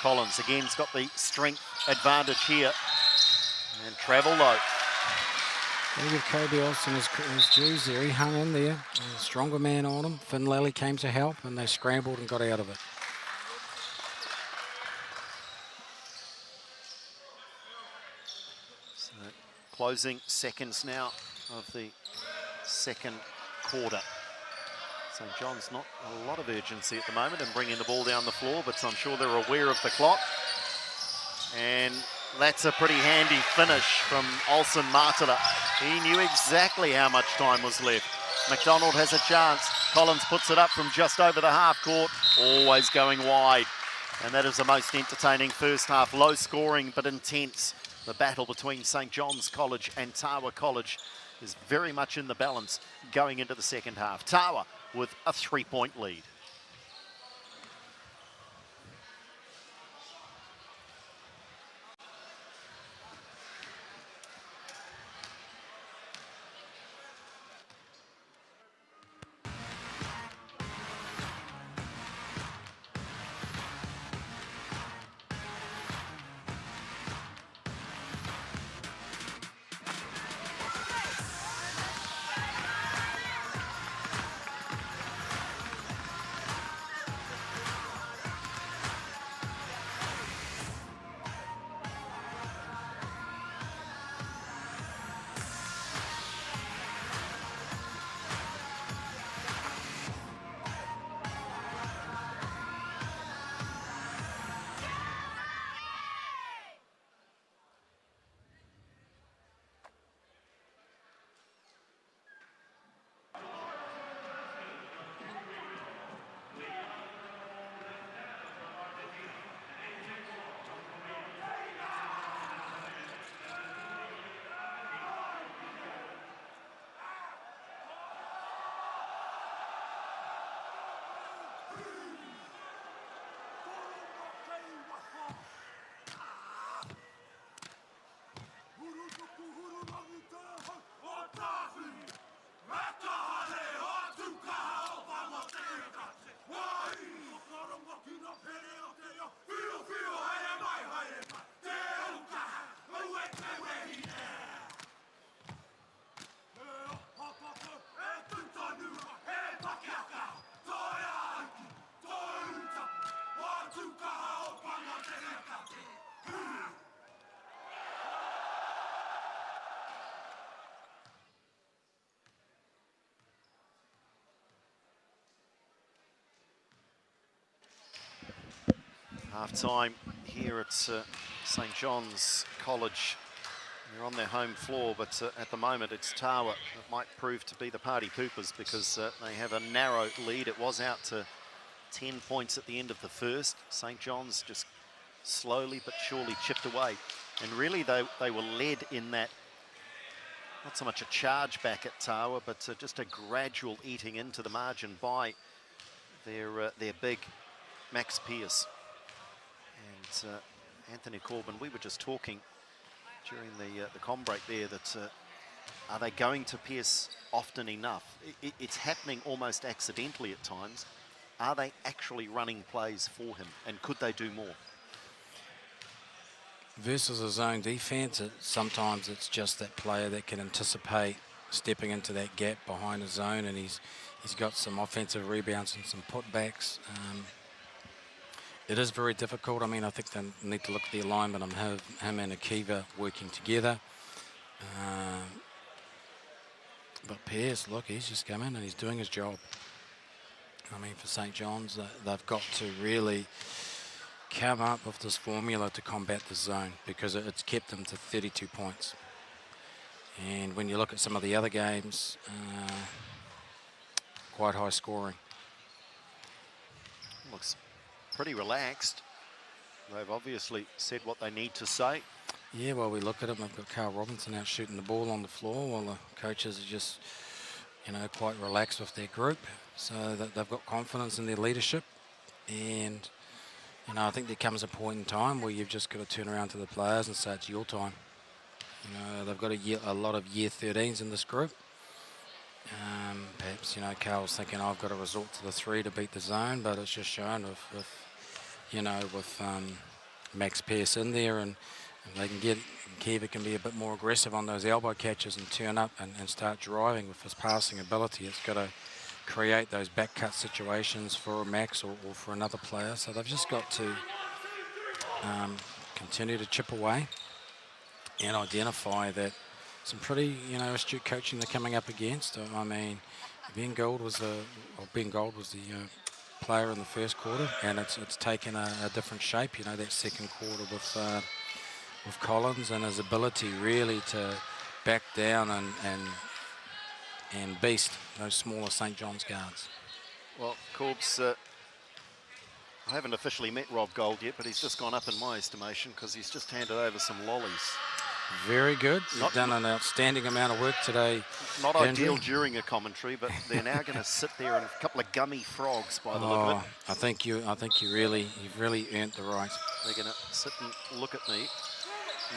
Collins again's got the strength advantage here. And travel low. They give Kobe Olsen his dues there. He hung in there. A stronger man on him. Finn Lally came to help and they scrambled and got out of it. So closing seconds now of the second quarter. St. John's not a lot of urgency at the moment in bringing the ball down the floor, but I'm sure they're aware of the clock. And that's a pretty handy finish from Olsen Martela. He knew exactly how much time was left. McDonald has a chance. Collins puts it up from just over the half court, always going wide. And that is the most entertaining first half. Low scoring, but intense. The battle between St. John's College and Tawa College is very much in the balance going into the second half. Tawa with a 3-point lead. Half-time here at St. John's College. They're on their home floor, but at the moment it's Tawa that might prove to be the party poopers because they have a narrow lead. It was out to 10 points at the end of the first. St. John's just slowly but surely chipped away. And really they were led in that, not so much a charge back at Tawa, but just a gradual eating into the margin by their big Max Pierce. And Anthony Corbin, we were just talking during the comm break there that are they going to Pierce often enough? It's happening almost accidentally at times. Are they actually running plays for him, and could they do more? Versus a zone defense, sometimes it's just that player that can anticipate stepping into that gap behind the zone, and he's got some offensive rebounds and some putbacks. It is very difficult. I mean, I think they need to look at the alignment of him and Akiva working together. But Pierce, look, he's just come in and he's doing his job. I mean, for St. John's, they've got to really come up with this formula to combat the zone because it's kept them to 32 points. And when you look at some of the other games, quite high scoring. Looks pretty relaxed. They've obviously said what they need to say. Yeah, well, we look at them. They've got Carl Robinson out shooting the ball on the floor while the coaches are just, quite relaxed with their group. So that they've got confidence in their leadership. And, I think there comes a point in time where you've just got to turn around to the players and say it's your time. They've got a lot of year 13s in this group. Perhaps, you know, Carl's thinking I've got to resort to the 3 to beat the zone, but it's just shown with Max Pearce in there, and they can get, Kiva can be a bit more aggressive on those elbow catches and turn up and start driving with his passing ability. It's got to create those back cut situations for Max or for another player. So they've just got to continue to chip away and identify that some pretty, you know, astute coaching they're coming up against. I mean, Ben Gold was the player in the first quarter, and it's taken a different shape. You know, that second quarter with Collins and his ability really to back down and beast those smaller St. John's guards. Well, Corbs, I haven't officially met Rob Gold yet, but he's just gone up in my estimation because he's just handed over some lollies. Very good. He's done an outstanding amount of work today. Not ideal during a commentary, but they're now going to sit there and a couple of gummy frogs by the look of it. I think you've really earned the right. They're going to sit and look at me,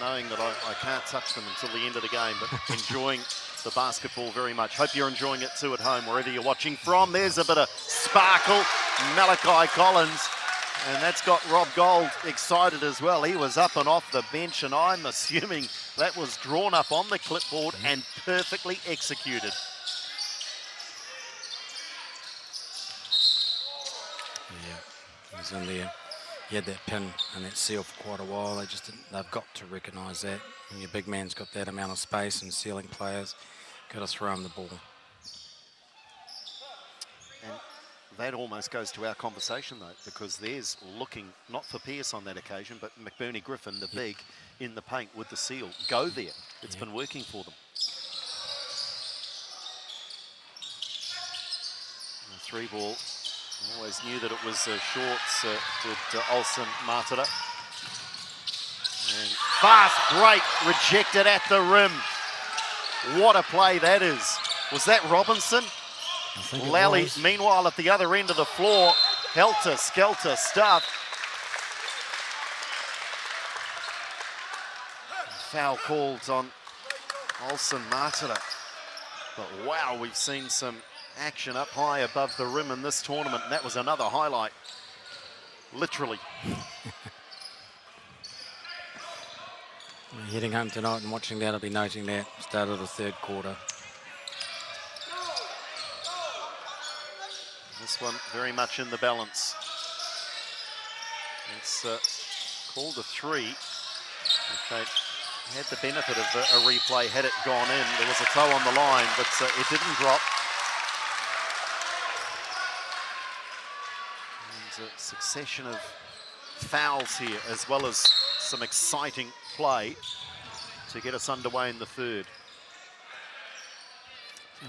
knowing that I can't touch them until the end of the game, but enjoying the basketball very much. Hope you're enjoying it too at home, wherever you're watching from. There's a bit of sparkle. Malachi Collins. And that's got Rob Gold excited as well. He was up and off the bench, and I'm assuming that was drawn up on the clipboard and perfectly executed. Yeah, he was in there. He had that pin and that seal for quite a while. They've got to recognise that. When your big man's got that amount of space and sealing players, got to throw him the ball. And that almost goes to our conversation, though, because there's looking, not for Pearce on that occasion, but McBurney Griffin, the big, in the paint with the seal. Go there. It's been working for them. And the 3 ball. Always knew that it was shorts with Olsen Martira. And fast break, rejected at the rim. What a play that is. Was that Robinson? Lally, meanwhile, at the other end of the floor, helter-skelter stuff. Foul called on Olsen Martira. But wow, we've seen some action up high above the rim in this tournament, and that was another highlight, literally. Heading home tonight and watching that, I'll be noting that start of the 3rd quarter. This one very much in the balance. It's called a 3. If they had the benefit of a replay, had it gone in, there was a toe on the line, but it didn't drop. And a succession of fouls here, as well as some exciting play to get us underway in the 3rd.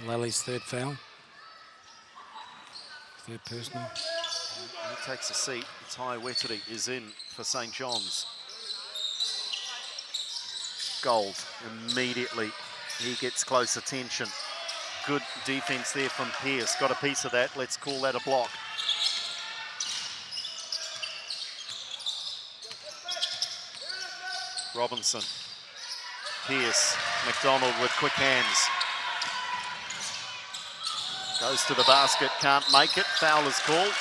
Lally's 3rd foul. 3rd personal. He takes a seat. Tai Weteri is in for St. John's. Gold immediately. He gets close attention. Good defense there from Pearce. Got a piece of that. Let's call that a block. Robinson. Pearce. McDonald with quick hands. Goes to the basket, can't make it. Foul is called.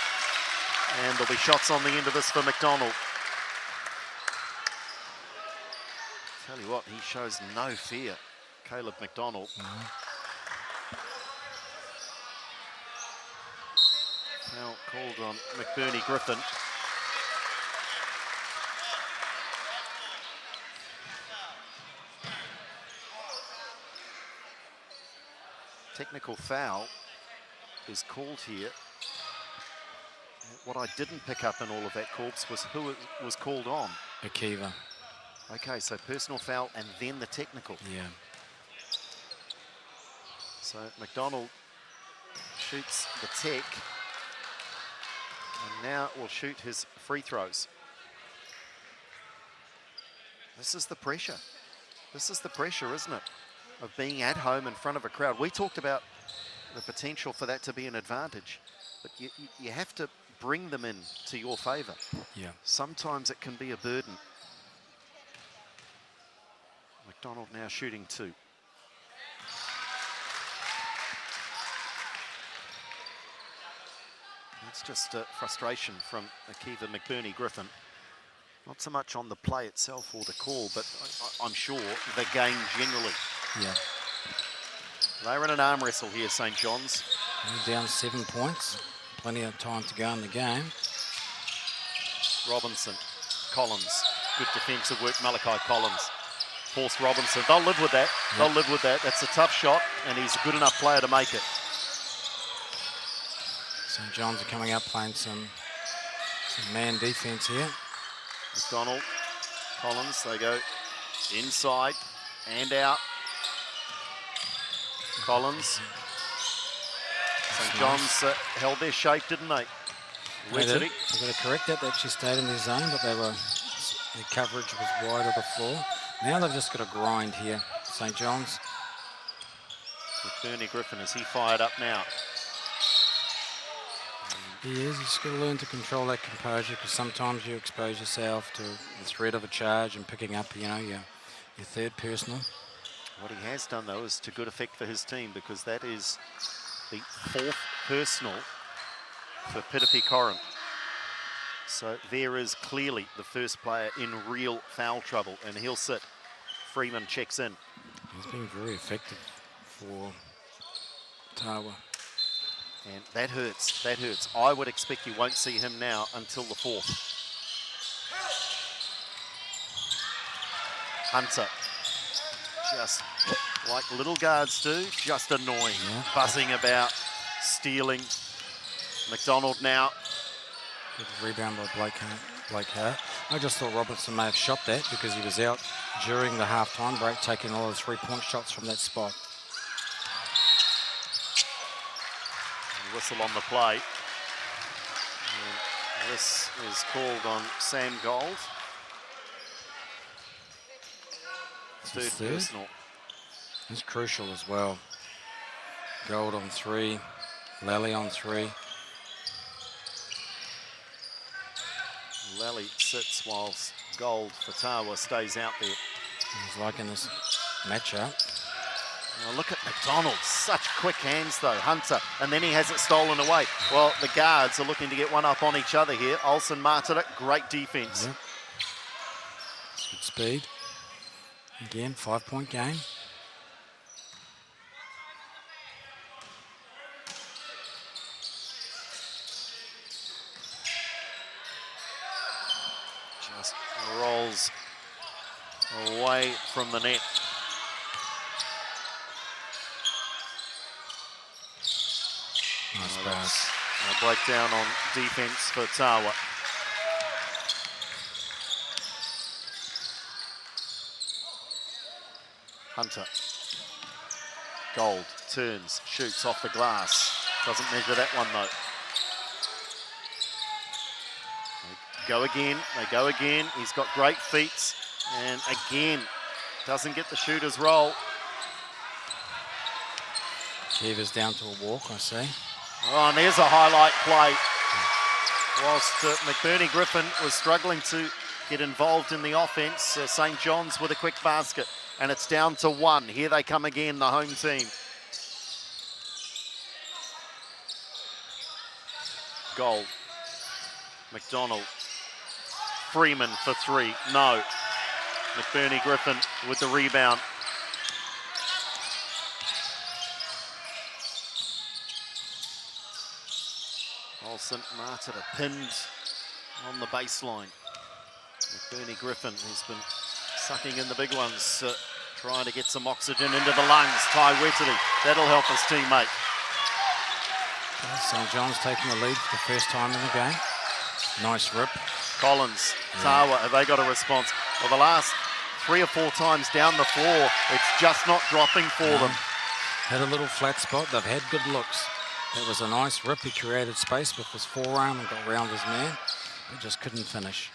And there'll be shots on the end of this for McDonald. Tell you what, he shows no fear, Caleb McDonald. Foul called on McBurney Griffin. Technical foul is called here. What I didn't pick up in all of that, Corbs, was who it was called on. Akiva. Okay, so personal foul and then the technical. Yeah. So McDonald shoots the tech and now will shoot his free throws. This is the pressure. This is the pressure, isn't it? Of being at home in front of a crowd. We talked about the potential for that to be an advantage, but you have to bring them in to your favour. Yeah. Sometimes it can be a burden. McDonald now shooting 2. It's just frustration from Akiva McBurney Griffin. Not so much on the play itself or the call, but I'm sure the game generally. Yeah. They're in an arm wrestle here, St. John's. They're down 7 points. Plenty of time to go in the game. Robinson, Collins, good defensive work, Malachi Collins. Forced Robinson, they'll live with that. Yep. They'll live with that. That's a tough shot, and he's a good enough player to make it. St. John's are coming up playing some man defense here. McDonald, Collins, they go inside and out. Collins. St. John's held their shape, didn't they? They've got to correct that. They actually stayed in their zone, but their coverage was wide of the floor. Now they've just got to grind here, St. John's. McBurney Griffin, is he fired up now? He is. He's got to learn to control that composure, because sometimes you expose yourself to the threat of a charge and picking up, you know, your third personal. What he has done, though, is to good effect for his team, because that is the 4th personal for Pitapi Corin. So there is clearly the first player in real foul trouble, and he'll sit. Freeman checks in. He's been very effective for Tawa. And that hurts, that hurts. I would expect you won't see him now until the 4th. Hunter, just like little guards do, just annoying, buzzing about, stealing. McDonald now. Good rebound by Blake Hart. I just thought Robertson may have shot that because he was out during the half-time break, taking all the three-point shots from that spot. And whistle on the play. And this is called on Sam Gold. Third personal. It's crucial as well. Gold on 3, Lally on 3. Lally sits whilst Gold for Tawa stays out there. He's liking this matchup. Well, look at McDonald, such quick hands though, Hunter, and then he has it stolen away. Well, the guards are looking to get one up on each other here. Olsen Martira, great defense. Yep. Good speed. Again, 5-point game. Just rolls away from the net. Nice pass. A breakdown on defense for Tawa. Hunter. Gold turns, shoots off the glass. Doesn't measure that one though. They go again, they go again. He's got great feet. And again, doesn't get the shooter's roll. Kiva's down to a walk, I say. Oh, and there's a highlight play. Whilst McBurney Griffin was struggling to get involved in the offense, St. John's with a quick basket. And it's down to 1. Here they come again, the home team. Gold. McDonald. Freeman for 3. No. McBurney Griffin with the rebound. Olsen Martira pinned on the baseline. McBurney Griffin has been sucking in the big ones, trying to get some oxygen into the lungs. Ty Wetterly, that'll help his teammate. St. John's taking the lead for the first time in the game. Nice rip. Collins, Tawa, have they got a response? Well, the last 3 or 4 times down the floor, it's just not dropping for them. Had a little flat spot. They've had good looks. It was a nice rip. He created space with his forearm and got round his man, but just couldn't finish.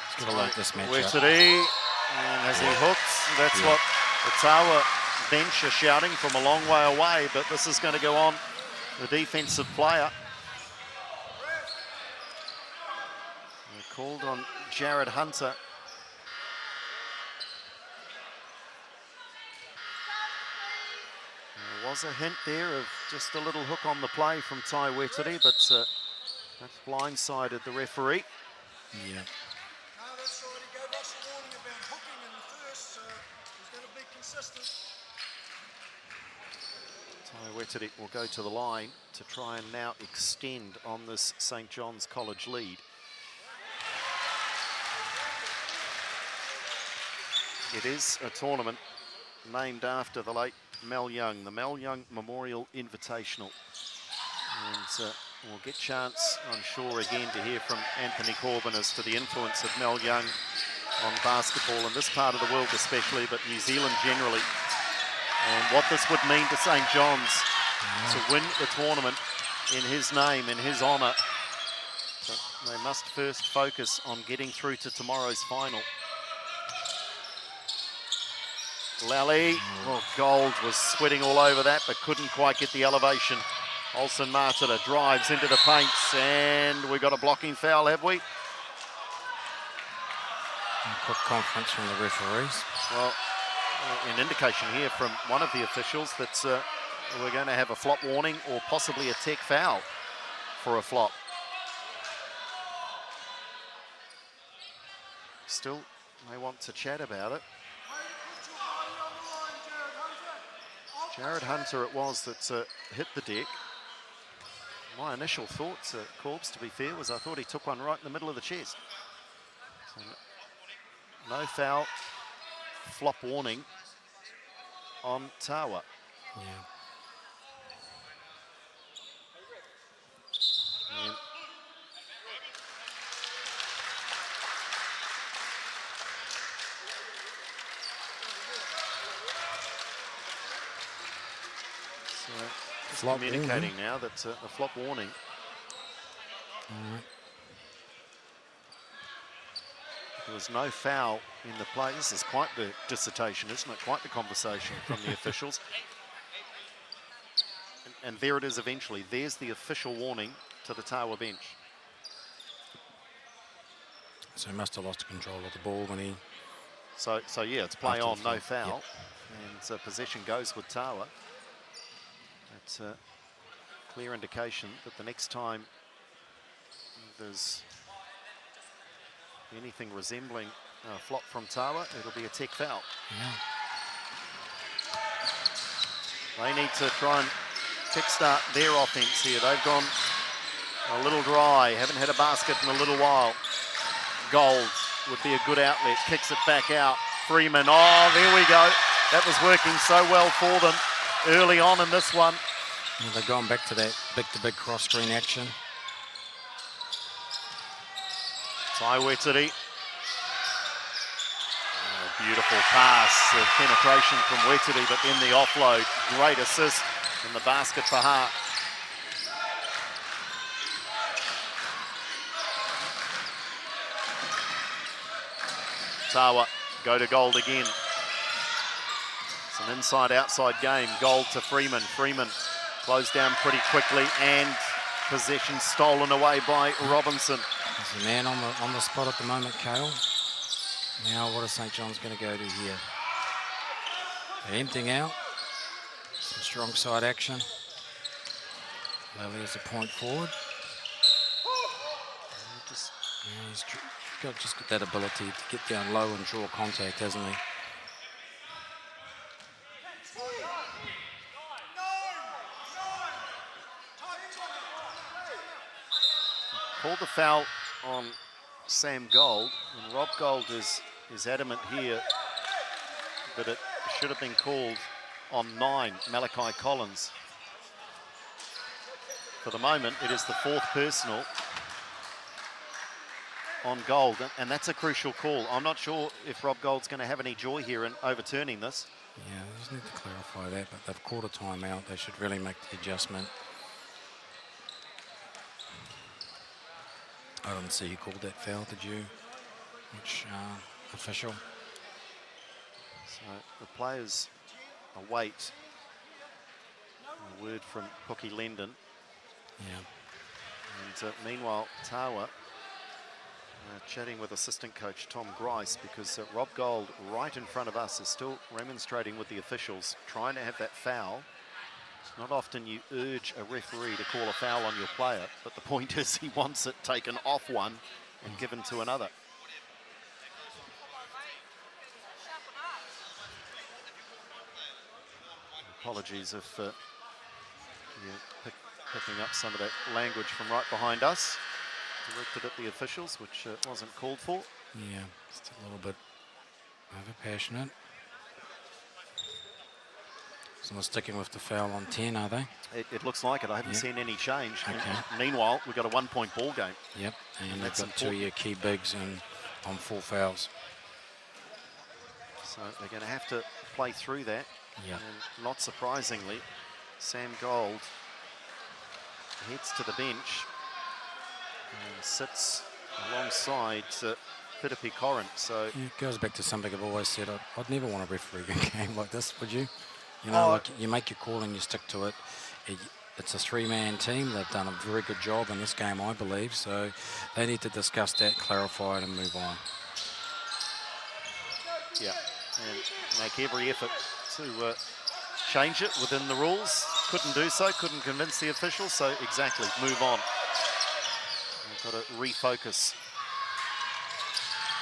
Let's give a look at this matchup. Wetterly, and as he hooks, that's what the Tawa bench are shouting from a long way away, but this is going to go on the defensive player. They're called on Jared Hunter. Was a hint there of just a little hook on the play from Tawa College, but that's blindsided the referee. Yeah. No, that's right. He gave us a warning about hooking in the first, so he's going to be consistent. Tawa College will go to the line to try and now extend on this St. John's College lead. It is a tournament named after the late Mel Young, the Mel Young Memorial Invitational. And we'll get chance, I'm sure, again to hear from Anthony Corbin as to the influence of Mel Young on basketball in this part of the world especially, but New Zealand generally. And what this would mean to St. John's to win the tournament in his name, in his honour. But they must first focus on getting through to tomorrow's final. Lally, Gold was sweating all over that, but couldn't quite get the elevation. Olsen Martita drives into the paints, and we got a blocking foul, have we? Quick conference from the referees. Well, an indication here from one of the officials that we're going to have a flop warning or possibly a tech foul for a flop. Still, they want to chat about it. Jared Hunter it was that hit the deck. My initial thoughts, Corbs, to be fair, was I thought he took one right in the middle of the chest. So no foul, flop warning on Tawa. Yeah. And so just Flop communicating warning. now that a flop warning. All right. There was no foul in the play. This is quite the dissertation, isn't it? Quite the conversation from the officials. And there it is eventually. There's the official warning to the Tawa bench. So he must have lost control of the ball when he... So yeah, it's play After the on, no foul, foul. yep. And possession goes with Tawa. It's a clear indication that the next time there's anything resembling a flop from Tawa, it'll be a tech foul. Yeah. They need to try and kickstart their offense here. They've gone a little dry, haven't had a basket in a little while. Gold would be a good outlet, kicks it back out. Freeman, oh, there we go. That was working so well for them early on in this one. Well, they've gone back to that big cross screen action. Tawa College. Oh, beautiful pass, penetration from Wetiti, but then the offload. Great assist in the basket for Hart. Tawa go to Gold again. It's an inside-outside game. Gold to Freeman. Freeman closed down pretty quickly, and possession stolen away by Robinson. There's a man on the spot at the moment, Cale. Now what is St. John's going to go to here? They're emptying out. Some strong side action. Lally is a point forward. He's just got that ability to get down low and draw contact, hasn't he? Called the foul on Sam Gold, and Rob Gold is adamant here that it should have been called on 9, Malachi Collins. For the moment, it is the 4th personal on Gold, and that's a crucial call. I'm not sure if Rob Gold's going to have any joy here in overturning this. Yeah, they just need to clarify that, but they've called a timeout. They should really make the adjustment. I didn't see who called that foul, did you? Which official? So the players await a word from Pookie Lendon. Yeah. And meanwhile, Tawa chatting with assistant coach Tom Grice, because Rob Gold right in front of us is still remonstrating with the officials, trying to have that foul. It's not often you urge a referee to call a foul on your player, but the point is he wants it taken off one and given to another. Apologies if you're picking up some of that language from right behind us, directed at the officials, which wasn't called for. Yeah, just a little bit over-passionate. So they're sticking with the foul on 10, are they? It looks like it. I haven't seen any change. Okay. Meanwhile, we've got a 1-point ball game. Yep, and they've that's got two of your key bigs and on 4 fouls. So they're going to have to play through that. Yeah. And not surprisingly, Sam Gold heads to the bench and sits alongside Whittipi Koren. So Yeah, it goes back to something I've always said. I'd never want to referee a game like this, would you? You know, like you make your call and you stick to it. It's a 3-man team. They've done a very good job in this game, I believe. So they need to discuss that, clarify it, and move on. yeah, and make every effort to change it within the rules. Couldn't do so, couldn't convince the officials, so exactly, move on. They've got to refocus,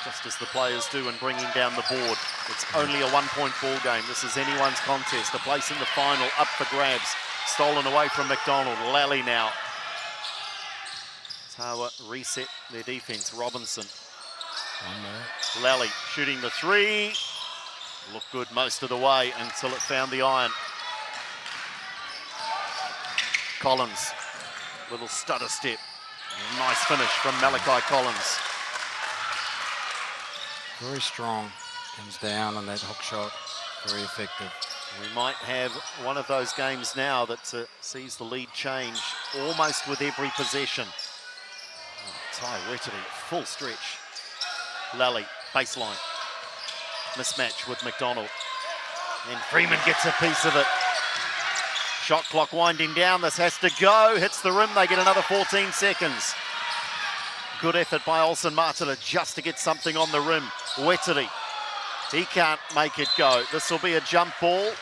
just as the players do in bringing down the board. It's only a 1-point ball game. This is anyone's contest. A place in the final up for grabs. Stolen away from McDonald. Lally now. Tawa reset their defense. Robinson. Lally shooting the 3. Looked good most of the way until it found the iron. Collins, little stutter step. Nice finish from Malachi Collins. Very strong. Comes down on that hook shot. Very effective. We might have one of those games now that sees the lead change almost with every possession. Ty Whittipi, full stretch. Lally, baseline. Mismatch with McDonald. And Freeman gets a piece of it. Shot clock winding down. This has to go. Hits the rim. They get another 14 seconds. Good effort by Olsen Martela just to get something on the rim. Whittipi. He can't make it go. This will be a jump ball.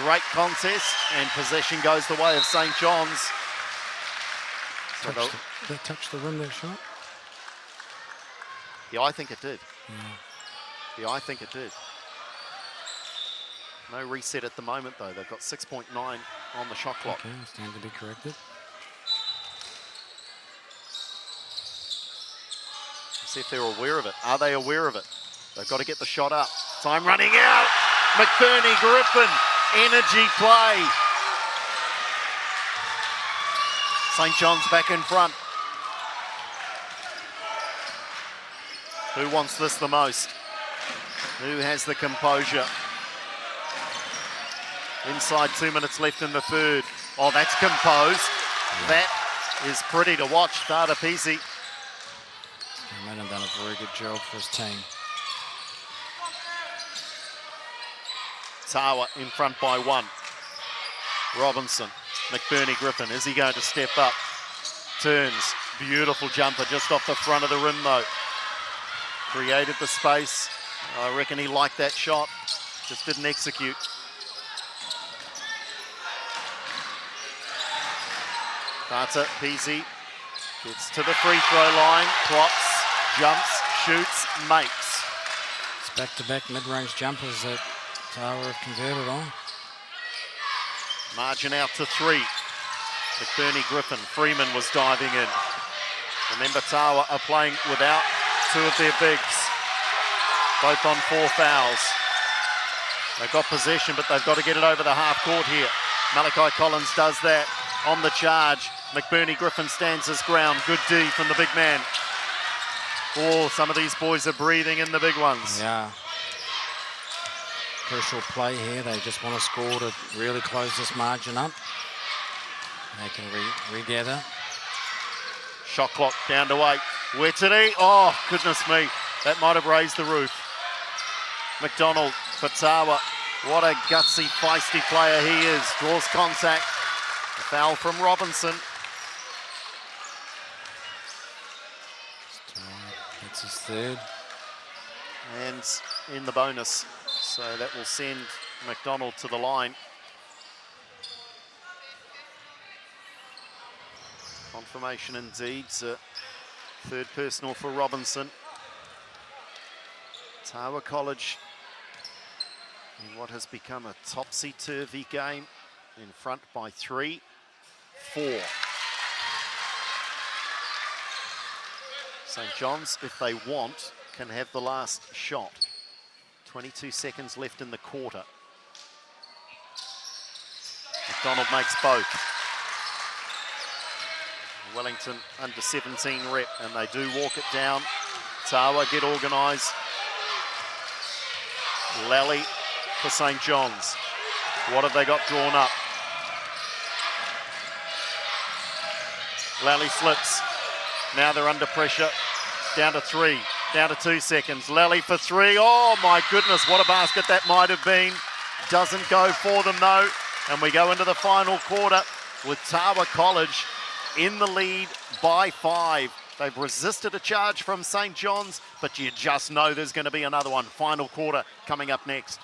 Great contest, and possession goes the way of St. John's. So Did that touch the rim, that shot? yeah, I think it did. Yeah. Yeah, I think it did. No reset at the moment, though. They've got 6.9 on the shot clock. Okay, stand to be corrected. See if they're aware of it. Are they aware of it? They've got to get the shot up. Time running out. McBurney Griffin, energy play. St. John's back in front. Who wants this the most? Who has the composure? Inside 2 minutes left in the third. Oh, that's composed. That is pretty to watch. Tata Pisi. He might have done a very good job for his team. Tawa in front by 1. Robinson, McBurney Griffin, is he going to step up? Turns, beautiful jumper just off the front of the rim though. Created the space. I reckon he liked that shot, just didn't execute. Tata Pisi gets to the free throw line, clocks, jumps, shoots, makes. It's back-to-back mid-range jumpers that Tawa have converted on. Margin out to 3. McBurney Griffin, Freeman was diving in. Remember, Tawa are playing without 2 of their bigs, both on 4 fouls. They've got possession, but they've got to get it over the half court here. Malachi Collins does that on the charge. McBurney Griffin stands his ground. Good D from the big man. Oh, some of these boys are breathing in the big ones. Yeah. Crucial play here. They just want to score to really close this margin up. They can regather. Shot clock down to 8. Whittipi, oh, goodness me. That might have raised the roof. McDonald for Tawa. What a gutsy, feisty player he is. Draws contact. A foul from Robinson. That's his third. And in the bonus. So that will send McDonald to the line. information indeed. Third personal for Robinson. Tawa College in what has become a topsy-turvy game, in front by 3-4. St. John's, if they want, can have the last shot. 22 seconds left in the quarter. McDonald makes both. Wellington under 17 rep, and they do walk it down. Tawa get organised. Lally for St. John's. What have they got drawn up? Lally slips. Now they're under pressure. Down to 3, down to 2 seconds. Lally for 3. Oh my goodness, what a basket that might have been. Doesn't go for them though. And we go into the final quarter with Tawa College in the lead by 5. They've resisted a charge from St. John's, but you just know there's going to be another one. Final quarter coming up next.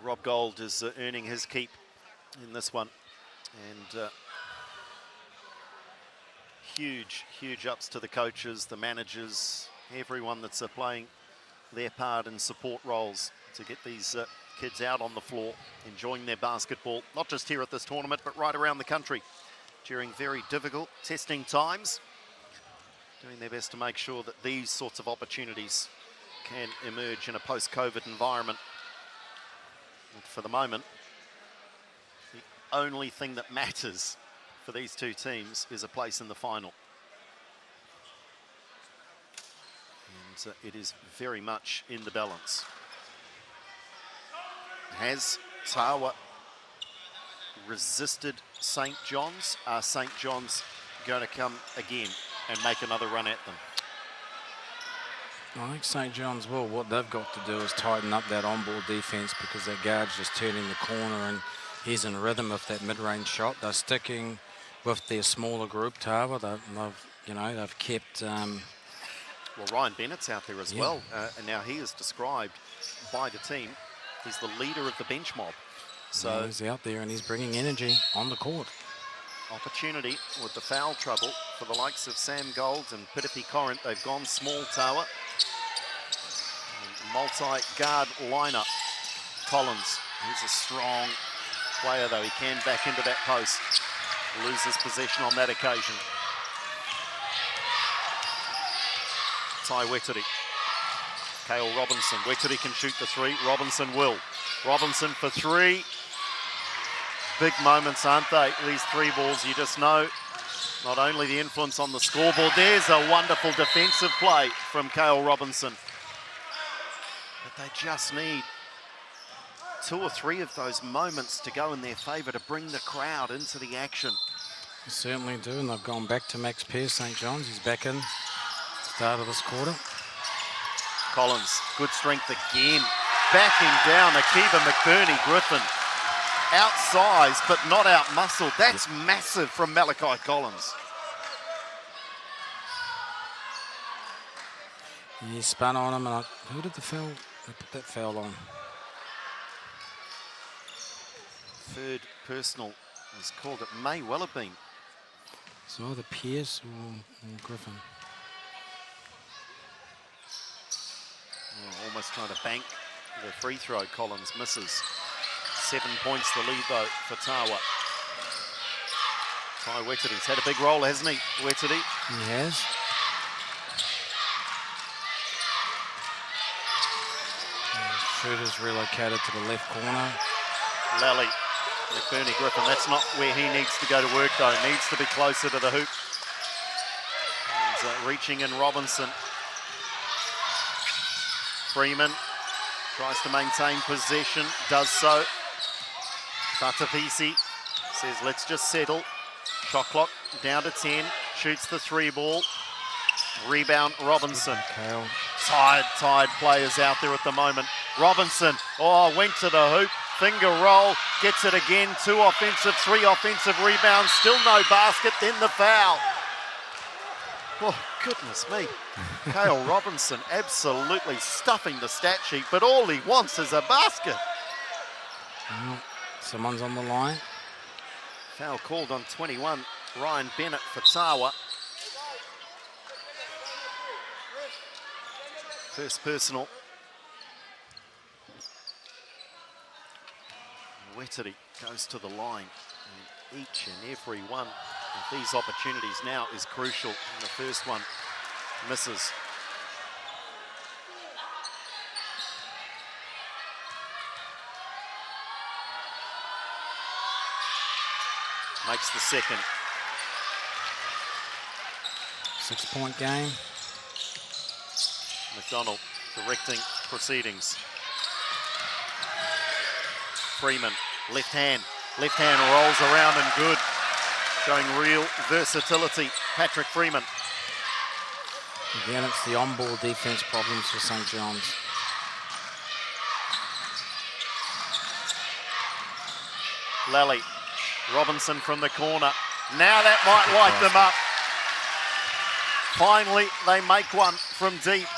Rob Gold is earning his keep in this one, and huge ups to the coaches, the managers, everyone that's playing their part in support roles to get these kids out on the floor, enjoying their basketball, not just here at this tournament, but right around the country during very difficult testing times, doing their best to make sure that these sorts of opportunities can emerge in a post-COVID environment. And for the moment, the only thing that matters for these two teams is a place in the final. And it is very much in the balance. Has Tawa resisted St. John's? Are St. John's going to come again and make another run at them? I think St. John's will. What they've got to do is tighten up that on-ball defence, because their guard's just turning the corner and he's in rhythm with that mid-range shot. They're sticking with their smaller group, Tawa. They've kept... Well, Ryan Bennett's out there as well, and now he is described by the team. He's the leader of the bench mob. So he's out there and he's bringing energy on the court. Opportunity with the foul trouble for the likes of Sam Gold and Pitipi Corinth. They've gone small, Tawa. Multi-guard lineup. Collins, he's a strong player though. He can back into that post. Loses possession on that occasion. Tai Wetiri. Kale Robinson. Wetiri can shoot the 3. Robinson will. Robinson for 3. Big moments, aren't they? These 3 balls, you just know. Not only the influence on the scoreboard. There's a wonderful defensive play from Kale Robinson. But they just need 2 or 3 of those moments to go in their favour to bring the crowd into the action. They certainly do, and they've gone back to Max Pearce, St. John's. He's back in start of this quarter. Collins, good strength again. Backing down Akiva McBurney Griffin. Outsized, but not out-muscled. That's massive from Malachi Collins. He spun on him, and who did the foul? They put that foul on. Third personal is called. It may well have been. It's either Pearce or Griffin. Oh, almost trying to bank the free throw. Collins misses. 7 points the lead though for Tawa. Tai Wetiri's had a big role, hasn't he, Wetiri? He has. Shooter's relocated to the left corner. Lally, McBurney Griffin, that's not where he needs to go to work though. Needs to be closer to the hoop. He's reaching in Robinson. Freeman tries to maintain possession, does so. Fatapisi says, let's just settle. Shot clock down to 10, shoots the 3 ball. Rebound, Robinson. Tired players out there at the moment. Robinson, went to the hoop, finger roll, gets it again, 2 offensive, 3 offensive rebounds, still no basket, then the foul. Oh, goodness me. Kale Robinson absolutely stuffing the stat sheet, but all he wants is a basket. Well, someone's on the line. Foul called on 21, Ryan Bennett for Tawa. First personal. Weteri goes to the line. And each and every one of these opportunities now is crucial. And the first one misses. Makes the second. 6-point game. McDonald directing proceedings. Freeman, left hand rolls around and good. Showing real versatility, Patrick Freeman. Again, it's the on-ball defense problems for St. John's. Lally, Robinson from the corner. Now that might light them up. Finally, they make one from deep.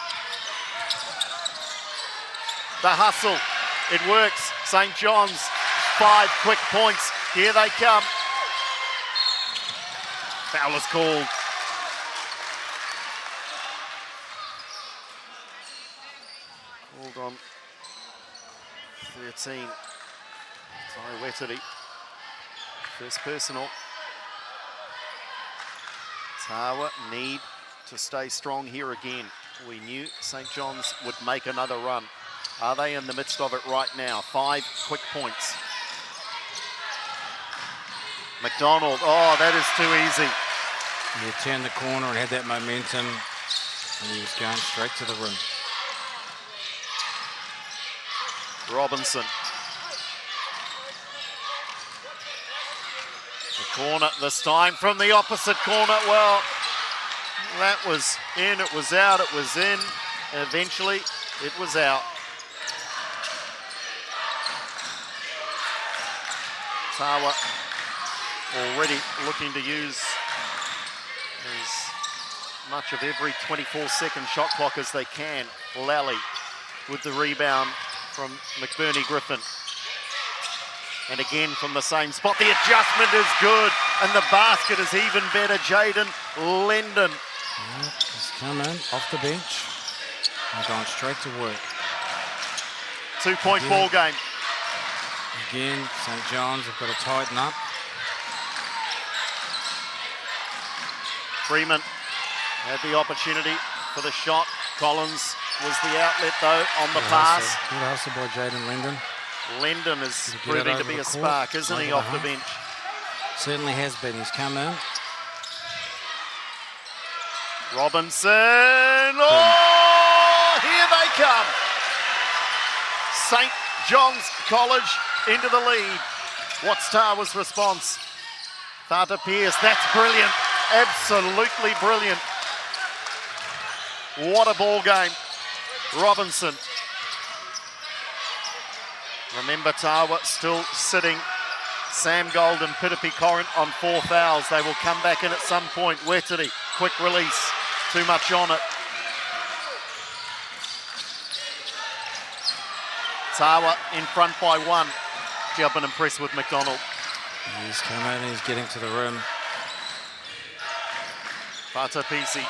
The hustle, it works. St. John's, 5 quick points. Here they come. Foul is called. Called on 13. Tawa Weteri. First personal. Tawa need to stay strong here again. We knew St. John's would make another run. Are they in the midst of it right now? 5 quick points. McDonald, that is too easy. He turned the corner and had that momentum, and he was going straight to the rim. Robinson. The corner this time from the opposite corner. Well, that was in, it was out, it was in. Eventually, it was out. Tawa already looking to use as much of every 24-second shot clock as they can. Lally with the rebound from McBurney Griffin. And again from the same spot. The adjustment is good. And the basket is even better. Jaden Linden. He's come in off the bench and gone straight to work. 2-point ball game. Again, St. John's have got to tighten up. Freeman had the opportunity for the shot. Collins was the outlet though on the pass. Good hustle by Jaden Linden. Linden is proving to be a spark, isn't he, off the bench? Certainly has been. He's come in. Robinson. Here they come. St. John's College into the lead. What's Tawa's response? Thata Pierce, that's brilliant. Absolutely brilliant. What a ball game. Robinson. Remember, Tawa still sitting. Sam Gold and Pitapi Corrint on 4 fouls. They will come back in at some point. Weteri, quick release. Too much on it. Tawa in front by 1. Gee, I've been impressed with McDonald. He's come in, he's getting to the rim. Fatapisi.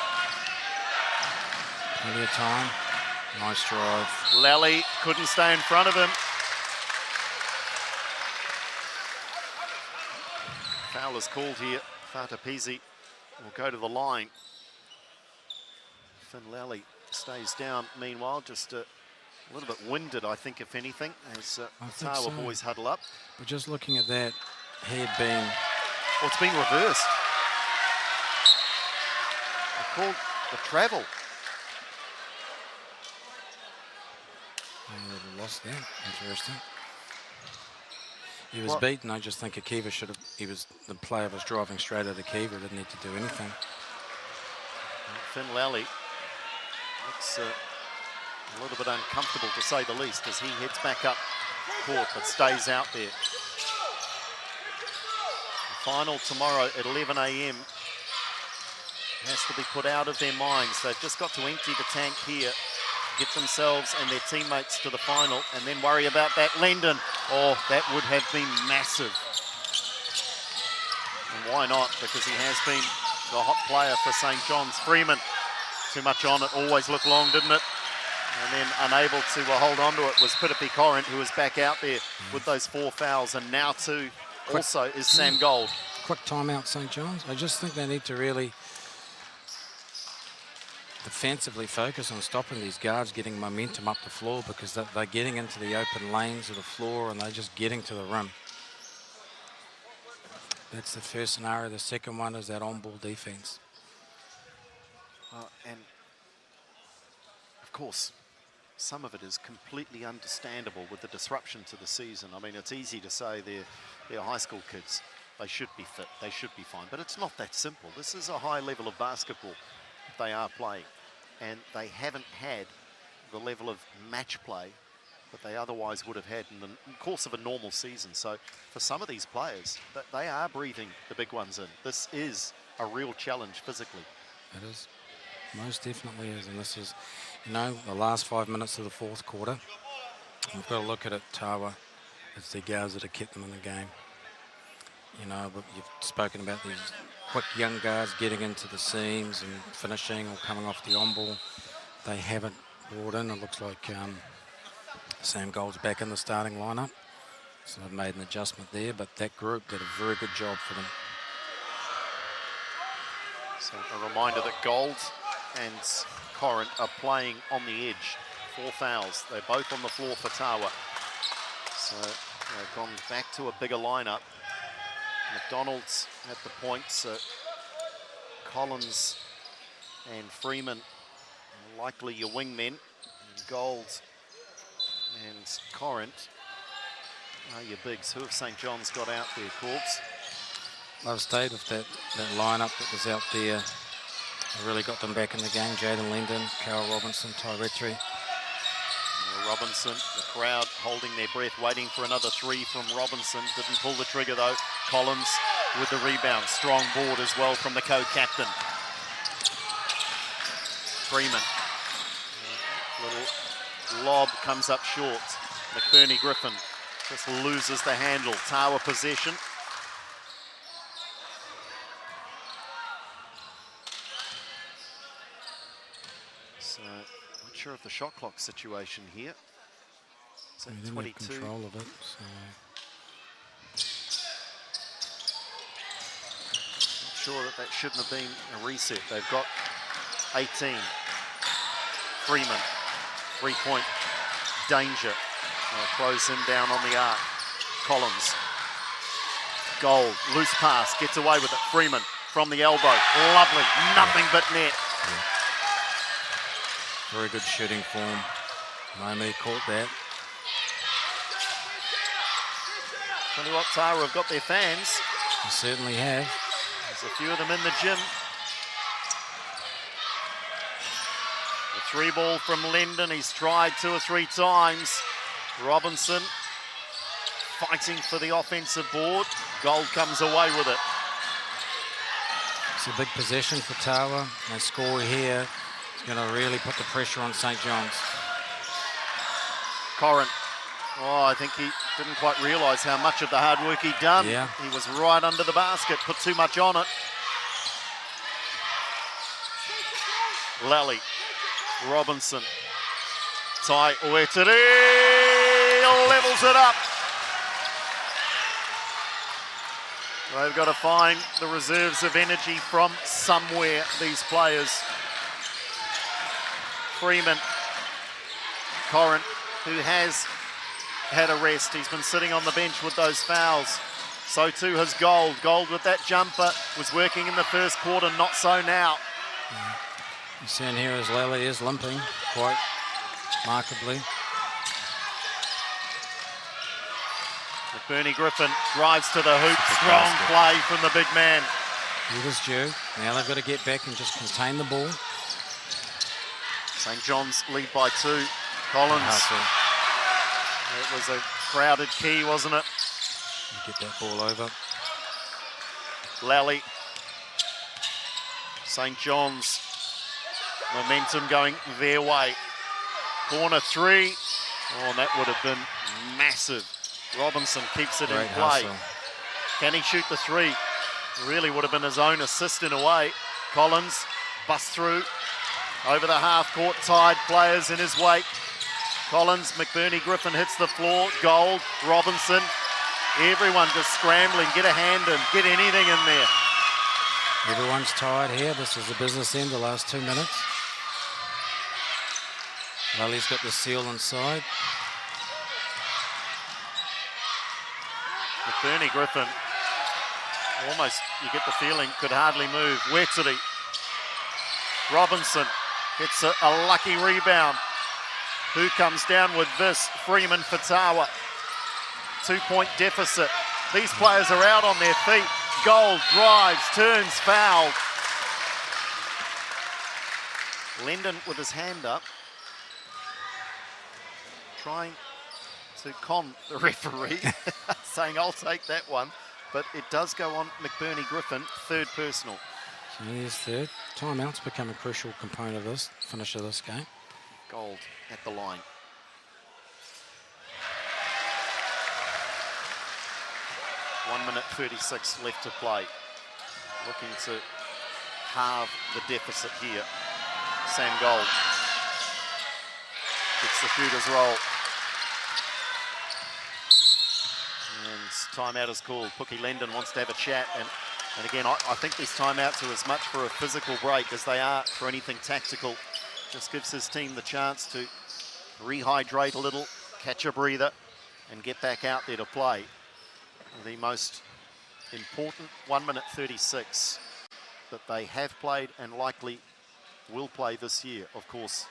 Plenty of time. Nice drive. Lally couldn't stay in front of him. Foul is called here. Fatapisi will go to the line. Finn Lally stays down. Meanwhile, just A little bit winded, I think, if anything, as I think Tawa so. boys huddle up. But just looking at that, head being... Well, it's been reversed. They called the travel. I lost that. Interesting. He was beaten. I just think Akiva should have... The player was driving straight at Akiva. Didn't need to do anything. Finn Lally looks a little bit uncomfortable, to say the least, as he heads back up court but stays out there. The final tomorrow at 11 a.m. has to be put out of their minds. They've just got to empty the tank here, get themselves and their teammates to the final, and then worry about that Lendon. Oh, that would have been massive. And why not? Because he has been the hot player for St. John's. Freeman, too much on it, always looked long, didn't it? And then unable to hold on to it was Pitapi Corrint, who was back out there with those 4 fouls. And now too, also is Sam Gold. Quick timeout, St. John's. I just think they need to really defensively focus on stopping these guards getting momentum up the floor, because they're getting into the open lanes of the floor and they're just getting to the rim. That's the first scenario. The second one is that on-ball defense. And of course, some of it is completely understandable with the disruption to the season. I mean, it's easy to say they're high school kids. They should be fit, they should be fine, but it's not that simple. This is a high level of basketball they are playing, and they haven't had the level of match play that they otherwise would have had in the course of a normal season. So for some of these players, they are breathing the big ones in. This is a real challenge physically. It is. Most definitely is. And this is, you know, the last 5 minutes of the fourth quarter. We've got to look at it, Tawa. It's the guys that have kept them in the game. You know, but you've spoken about these quick young guys getting into the seams and finishing or coming off the on-ball. They haven't brought in. It looks like Sam Gold's back in the starting lineup. So they've made an adjustment there, but that group did a very good job for them. So a reminder that Gold and Corrint are playing on the edge. 4 fouls. They're both on the floor for Tawa. So they've gone back to a bigger lineup. McDonald's at the points. Collins and Freeman, likely your wingmen. And Gold and Corrint are your bigs. Who have St. John's got out there, Corbs? They've stayed with that lineup that was out there. They really got them back in the game. Jaden Lendon, Carl Robinson, Ty Retry. Robinson, the crowd holding their breath, waiting for another 3 from Robinson. Didn't pull the trigger though. Collins with the rebound. Strong board as well from the co-captain. Freeman. Little lob comes up short. McBurney Griffin just loses the handle. Tawa possession. So, not sure of the shot clock situation here. It's at 22. Control of it. So. Not sure that shouldn't have been a reset. They've got 18. Freeman, 3-point danger. Throws him down on the arc. Collins. Gold, loose pass, gets away with it. Freeman from the elbow. Lovely, nothing but net. Yeah. Very good shooting form. Naomi caught that. Tell you what, Tara have got their fans. They certainly have. There's a few of them in the gym. The 3 ball from Lendon. He's tried 2 or 3 times. Robinson fighting for the offensive board. Gold comes away with it. It's a big possession for Tawa. They score here. It's going to really put the pressure on St. John's. Corrint. Oh, I think he didn't quite realise how much of the hard work he'd done. Yeah. He was right under the basket, put too much on it. Lally. Robinson. Tai Oeteri levels it up. They've got to find the reserves of energy from somewhere, these players. Freeman. Corrint who has had a rest. He's been sitting on the bench with those fouls. So too has Gold. Gold with that jumper was working in the first quarter, not so now. You see in here as Lally is limping quite markedly. McBurney Griffin drives to the hoop. Strong play from the big man. He was due. Now they've got to get back and just contain the ball. St. John's lead by 2. Collins. It was a crowded key, wasn't it? Get that ball over. Lally. St. John's. Momentum going their way. Corner 3. Oh, and that would have been massive. Robinson keeps it in play. Hustle. Can he shoot the 3? Really would have been his own assist in a way. Collins busts through over the half court, tied players in his wake. Collins, McBurney Griffin hits the floor. Gold, Robinson, everyone just scrambling, get a hand in, get anything in there. Everyone's tired here. This is the business end, the last 2 minutes. Lally's got the seal inside. McBurney Griffin, almost, you get the feeling, could hardly move. Weteri. Robinson gets a lucky rebound. Who comes down with this? Freeman for Tawa. 2-point deficit. These players are out on their feet. Gold drives, turns, fouled. Lendon with his hand up, trying to con the referee, saying, I'll take that one. But it does go on McBurney Griffin, 3rd personal. So here's 3rd. Timeout's become a crucial component of this, finish of this game. Gold at the line. One minute 36 left to play. Looking to halve the deficit here. Sam Gold gets the shooter's roll. And timeout is called. Pookie Lendon wants to have a chat. And again, I think these timeouts are as much for a physical break as they are for anything tactical. Just gives his team the chance to rehydrate a little, catch a breather, and get back out there to play. The most important 1 minute 36 that they have played and likely will play this year, of course,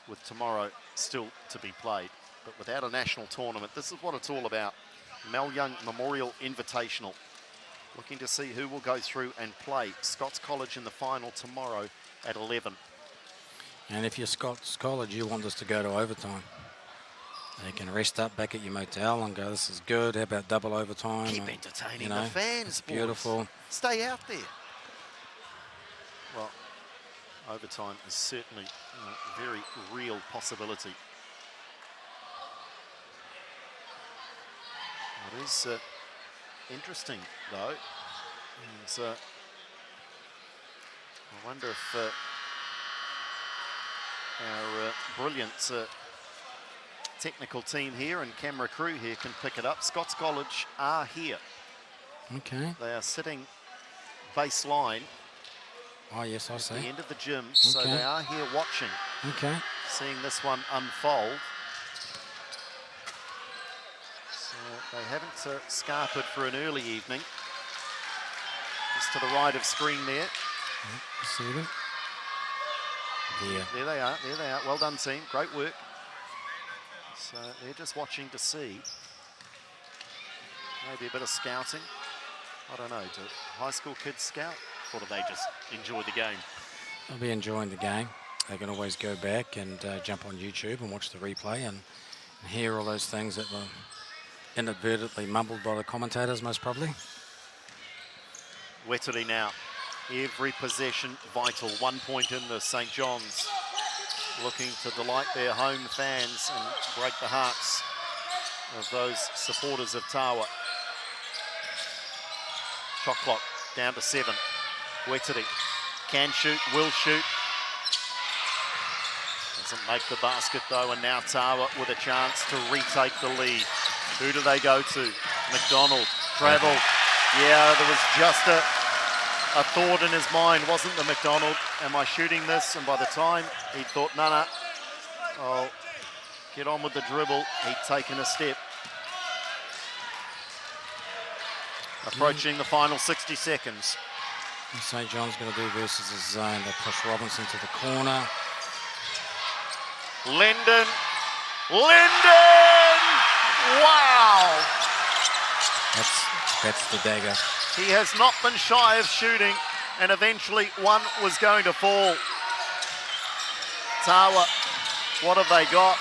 with tomorrow still to be played. But without a national tournament, this is what it's all about. Mel Young Memorial Invitational. Looking to see who will go through and play Scots College in the final tomorrow at 11. And if you're Scots College, you want this to go to overtime. You can rest up back at your motel and go, this is good. How about double overtime? Keep entertaining the fans, it's boys. beautiful. Stay out there. Well, overtime is certainly a very real possibility. It is interesting, though. And, I wonder if our brilliant technical team here and camera crew here can pick it up. Scots College are here. Okay. They are sitting baseline. Oh, yes, I see. At the end of the gym, so they are here watching. Okay. Seeing this one unfold. So they haven't scarpered for an early evening. Just to the right of screen there. You see them? Yeah. There they are, there they are. Well done, team. Great work. So they're just watching to see. Maybe a bit of scouting. I don't know, do high school kids scout? Or do they just enjoy the game? They'll be enjoying the game. They can always go back and jump on YouTube and watch the replay and hear all those things that were inadvertently mumbled by the commentators, most probably. Weteri now. Every possession vital. 1 point in the St. John's. Looking to delight their home fans and break the hearts of those supporters of Tawa. Shot clock down to 7. Weteri can shoot, will shoot. Doesn't make the basket though, and now Tawa with a chance to retake the lead. Who do they go to? McDonald, travel. Yeah, there was just a thought in his mind, wasn't there, McDonald? Am I shooting this? And by the time he thought, no, I'll get on with the dribble. He'd taken a step. Approaching the final 60 seconds. What St. John's going to do versus his zone. They push Robinson to the corner. Linden! Linden! Wow! That's the dagger. He has not been shy of shooting, and eventually one was going to fall. Tawa, what have they got?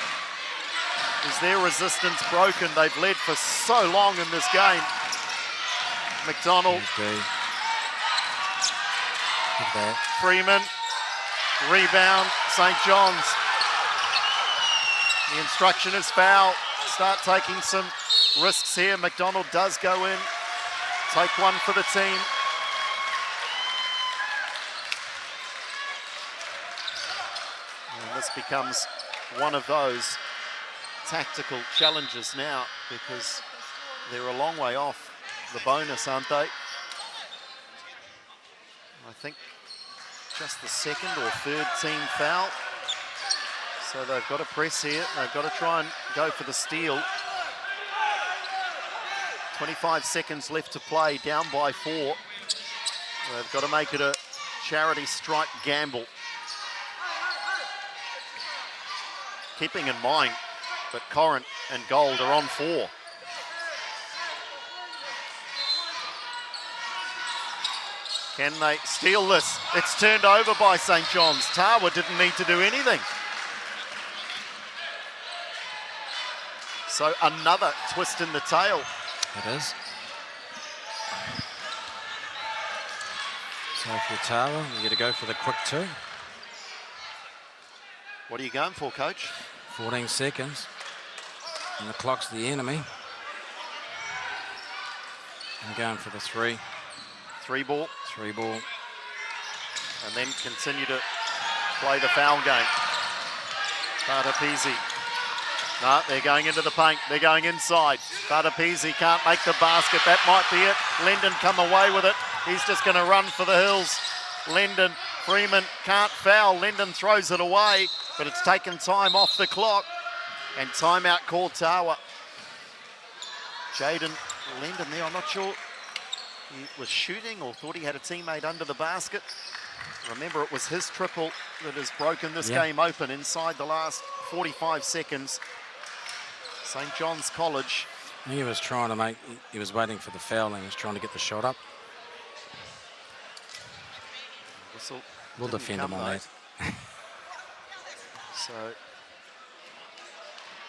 Is their resistance broken? They've led for so long in this game. McDonald. Freeman. Rebound, St. John's. The instruction is foul. Start taking some risks here. McDonald does go in. Take one for the team. And this becomes one of those tactical challenges now because they're a long way off the bonus, aren't they? I think just the second or third team foul. So they've got to press here. They've got to try and go for the steal. 25 seconds left to play, down by 4. They've got to make it a charity stripe gamble. Keeping in mind that Corrant and Gold are on 4. Can they steal this? It's turned over by St. John's. Tawa didn't need to do anything. So another twist in the tail. It is. So if you're Tawa, you got to go for the quick 2. What are you going for, coach? 14 seconds. And the clock's the enemy. I'm going for the 3. 3 ball. 3 ball. And then continue to play the foul game. Bartapisi. No, they're going into the paint. They're going inside. Bartapisi can't make the basket. That might be it. Linden come away with it. He's just going to run for the hills. Linden, Freeman can't foul. Linden throws it away, but it's taken time off the clock. And timeout called Tawa. Jaden Linden there, I'm not sure he was shooting or thought he had a teammate under the basket. Remember, it was his triple that has broken this game open inside the last 45 seconds. St. John's College. He was trying to make, he was waiting for the foul and he was trying to get the shot up. Whistle we'll defend him on that. So,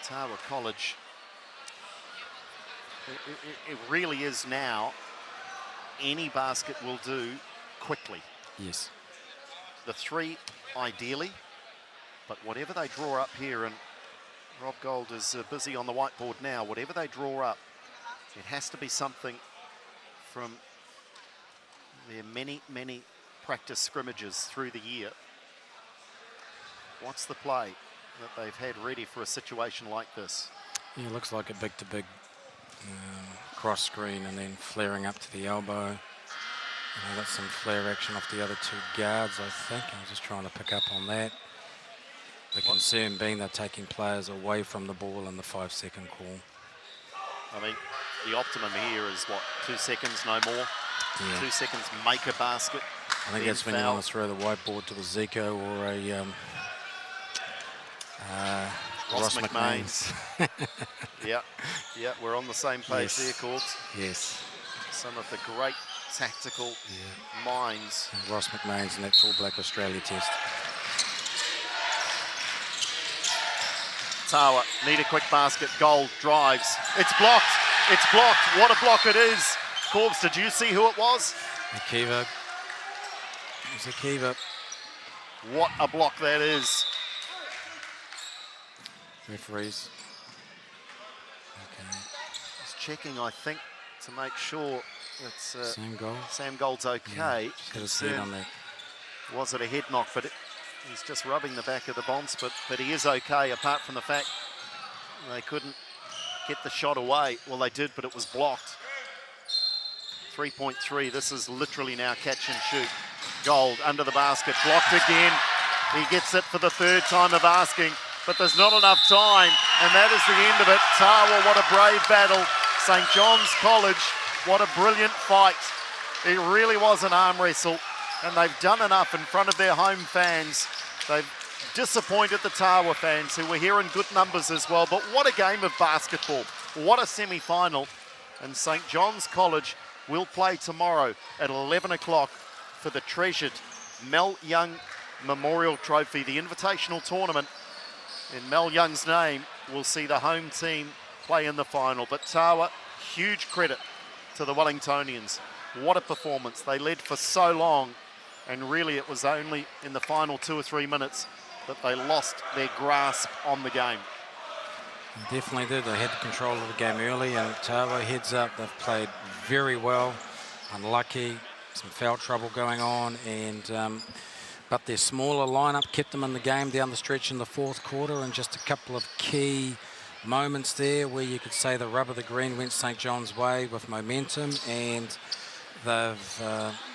Tawa College, it really is now, any basket will do quickly. Yes. The 3 ideally, but whatever they draw up here, and Rob Gold is busy on the whiteboard now, whatever they draw up, it has to be something from their many, many practice scrimmages through the year. What's the play that they've had ready for a situation like this? Yeah, it looks like a big-to-big cross screen and then flaring up to the elbow. And they got some flare action off the other 2 guards, I think. I'm just trying to pick up on that. The concern being they're taking players away from the ball in the 5-second call. I mean, the optimum here is what, 2 seconds, no more? Yeah. 2 seconds, make a basket. I think that's when you want to throw the whiteboard to a Zico or a Ross McMahon's. Yeah, we're on the same page there, Corbs. Yes. Some of the great tactical minds. And Ross McMahon's in that All Black Australia test. Tawa, need a quick basket. Gold drives. It's blocked. It's blocked. What a block it is. Corbs, did you see who it was? Akiva. It's Akiva. What a block that is. Referees. Okay. Just checking, I think, to make sure it's Sam Gold's okay. Just got his head on that. Was it a head knock? But he's just rubbing the back of the bonds, but he is okay, apart from the fact they couldn't get the shot away. Well, they did, but it was blocked. 3.3, this is literally now catch and shoot. Gold under the basket, blocked again. He gets it for the 3rd time of asking. but there's not enough time, and that is the end of it. Tawa, what a brave battle. St. John's College, what a brilliant fight. It really was an arm wrestle, and they've done enough in front of their home fans. They've disappointed the Tawa fans, who were here in good numbers as well, but what a game of basketball. What a semi-final. And St. John's College will play tomorrow at 11 o'clock for the treasured Mel Young Memorial Trophy. The invitational tournament in Mel Young's name will see the home team play in the final. But Tawa, huge credit to the Wellingtonians. What a performance. They led for so long, and really it was only in the final 2 or 3 minutes that they lost their grasp on the game. They definitely did. They had the control of the game early, and Tawa, heads up, they've played very well. Unlucky, some foul trouble going on, and but their smaller lineup kept them in the game down the stretch in the fourth quarter, and just a couple of key moments there where you could say the rub of the green went St. John's way with momentum, and they've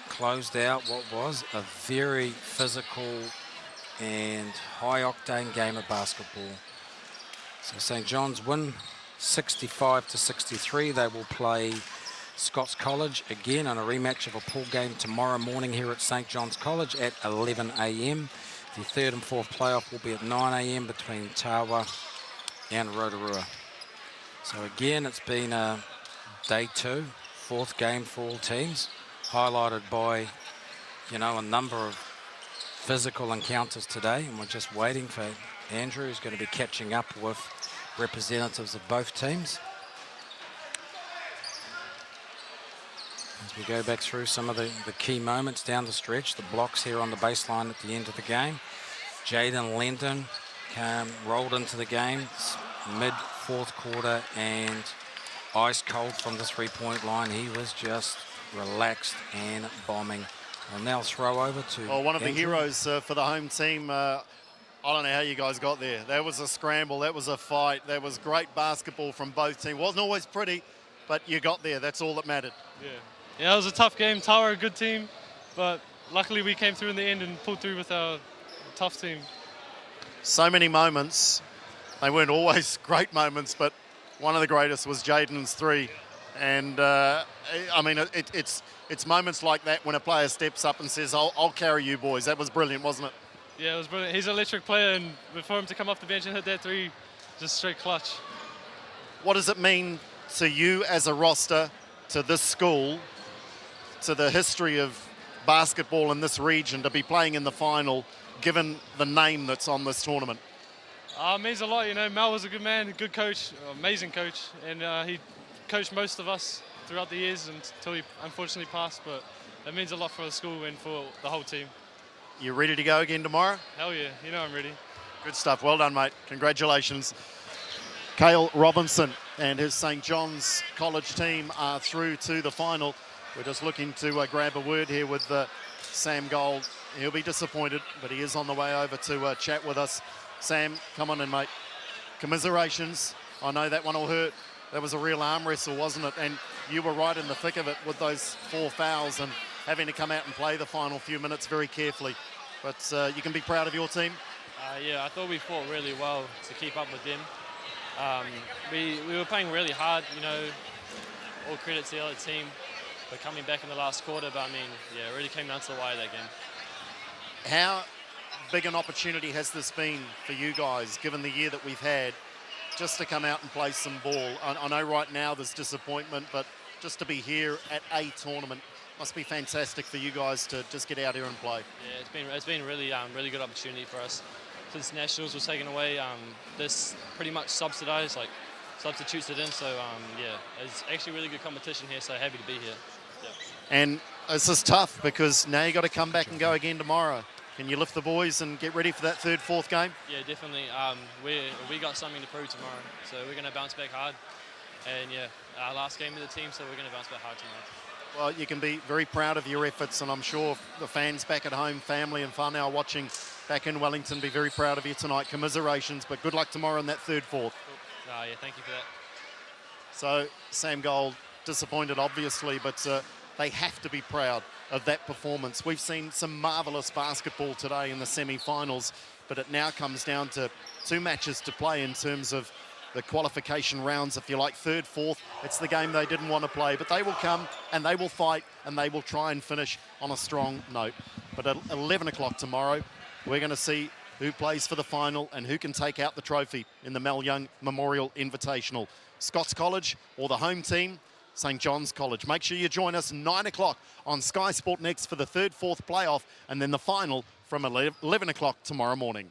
closed out what was a very physical and high-octane game of basketball. So St. John's win 65-63. They will play Scots College again in a rematch of a pool game tomorrow morning here at St. John's College at 11 a.m. The third and fourth playoff will be at 9 a.m. between Tawa and Rotorua. So again, it's been day 2, fourth game for all teams, highlighted by, you know, a number of physical encounters today, and we're just waiting for Andrew, who's going to be catching up with representatives of both teams. As we go back through some of the key moments down the stretch, the blocks here on the baseline at the end of the game. Jaden Lendon rolled into the game mid-fourth quarter and ice cold from the three-point line. He was just relaxed and bombing. I'll now throw over to Well, one of the Andrew. heroes for the home team. I don't know how you guys got there. That was a scramble. That was a fight. That was great basketball from both teams. Wasn't always pretty, but you got there. That's all that mattered. Yeah, it was a tough game. Tawa, a good team, but luckily we came through in the end and pulled through with our tough team. So many moments. They weren't always great moments, but one of the greatest was Jaden's three. And I mean, it's moments like that when a player steps up and says, I'll carry you boys. That was brilliant, wasn't it? Yeah, it was brilliant. He's an electric player, and for him to come off the bench and hit that three, just straight clutch. What does it mean to you as a roster, to this school, to the history of basketball in this region, to be playing in the final, given the name that's on this tournament? It means a lot, you know. Mel was a good man, a good coach, amazing coach, and he coached most of us throughout the years until he unfortunately passed, but it means a lot for the school and for the whole team. You ready to go again tomorrow? Hell yeah, you know I'm ready. Good stuff. Well done, mate. Congratulations. Cale Robinson and his St. John's College team are through to the final. We're just looking to grab a word here with Sam Gold. He'll be disappointed, but he is on the way over to chat with us. Sam, come on in, mate. Commiserations. I know that one will hurt. That was a real arm wrestle, wasn't it? And you were right in the thick of it with those 4 fouls and having to come out and play the final few minutes very carefully. But you can be proud of your team. Yeah, I thought we fought really well to keep up with them. We were playing really hard, you know, all credit to the other team for coming back in the last quarter, but I mean, yeah, it really came down to the wire of that game. How big an opportunity has this been for you guys, given the year that we've had, just to come out and play some ball? I know right now there's disappointment, but just to be here at a tournament must be fantastic for you guys to just get out here and play. Yeah, it's been really really good opportunity for us. Since Nationals was taken away, this pretty much subsidised, like substitutes it in. So yeah, it's actually really good competition here. So happy to be here. Yeah. And this is tough because now you got to come back and go again tomorrow. Can you lift the boys and get ready for that third, fourth game? Yeah, definitely. We got something to prove tomorrow, so we're going to bounce back hard. And yeah, our last game of the team, so we're going to bounce back hard tomorrow. Well, you can be very proud of your efforts, and I'm sure the fans back at home, family and whānau watching back in Wellington, be very proud of you tonight. Commiserations, but good luck tomorrow in that third, fourth. Cool. Yeah, thank you for that. So Sam Gold, disappointed obviously, but they have to be proud of that performance. We've seen some marvellous basketball today in the semi-finals, but it now comes down to 2 matches to play in terms of the qualification rounds, if you like, 3rd, 4th. It's the game they didn't want to play, but they will come and they will fight and they will try and finish on a strong note. But at 11 o'clock tomorrow, we're going to see who plays for the final and who can take out the trophy in the Mel Young Memorial Invitational. Scots College or the home team, St John's College. Make sure you join us 9 o'clock on Sky Sport Next for the 3rd, 4th playoff, and then the final from 11 o'clock tomorrow morning.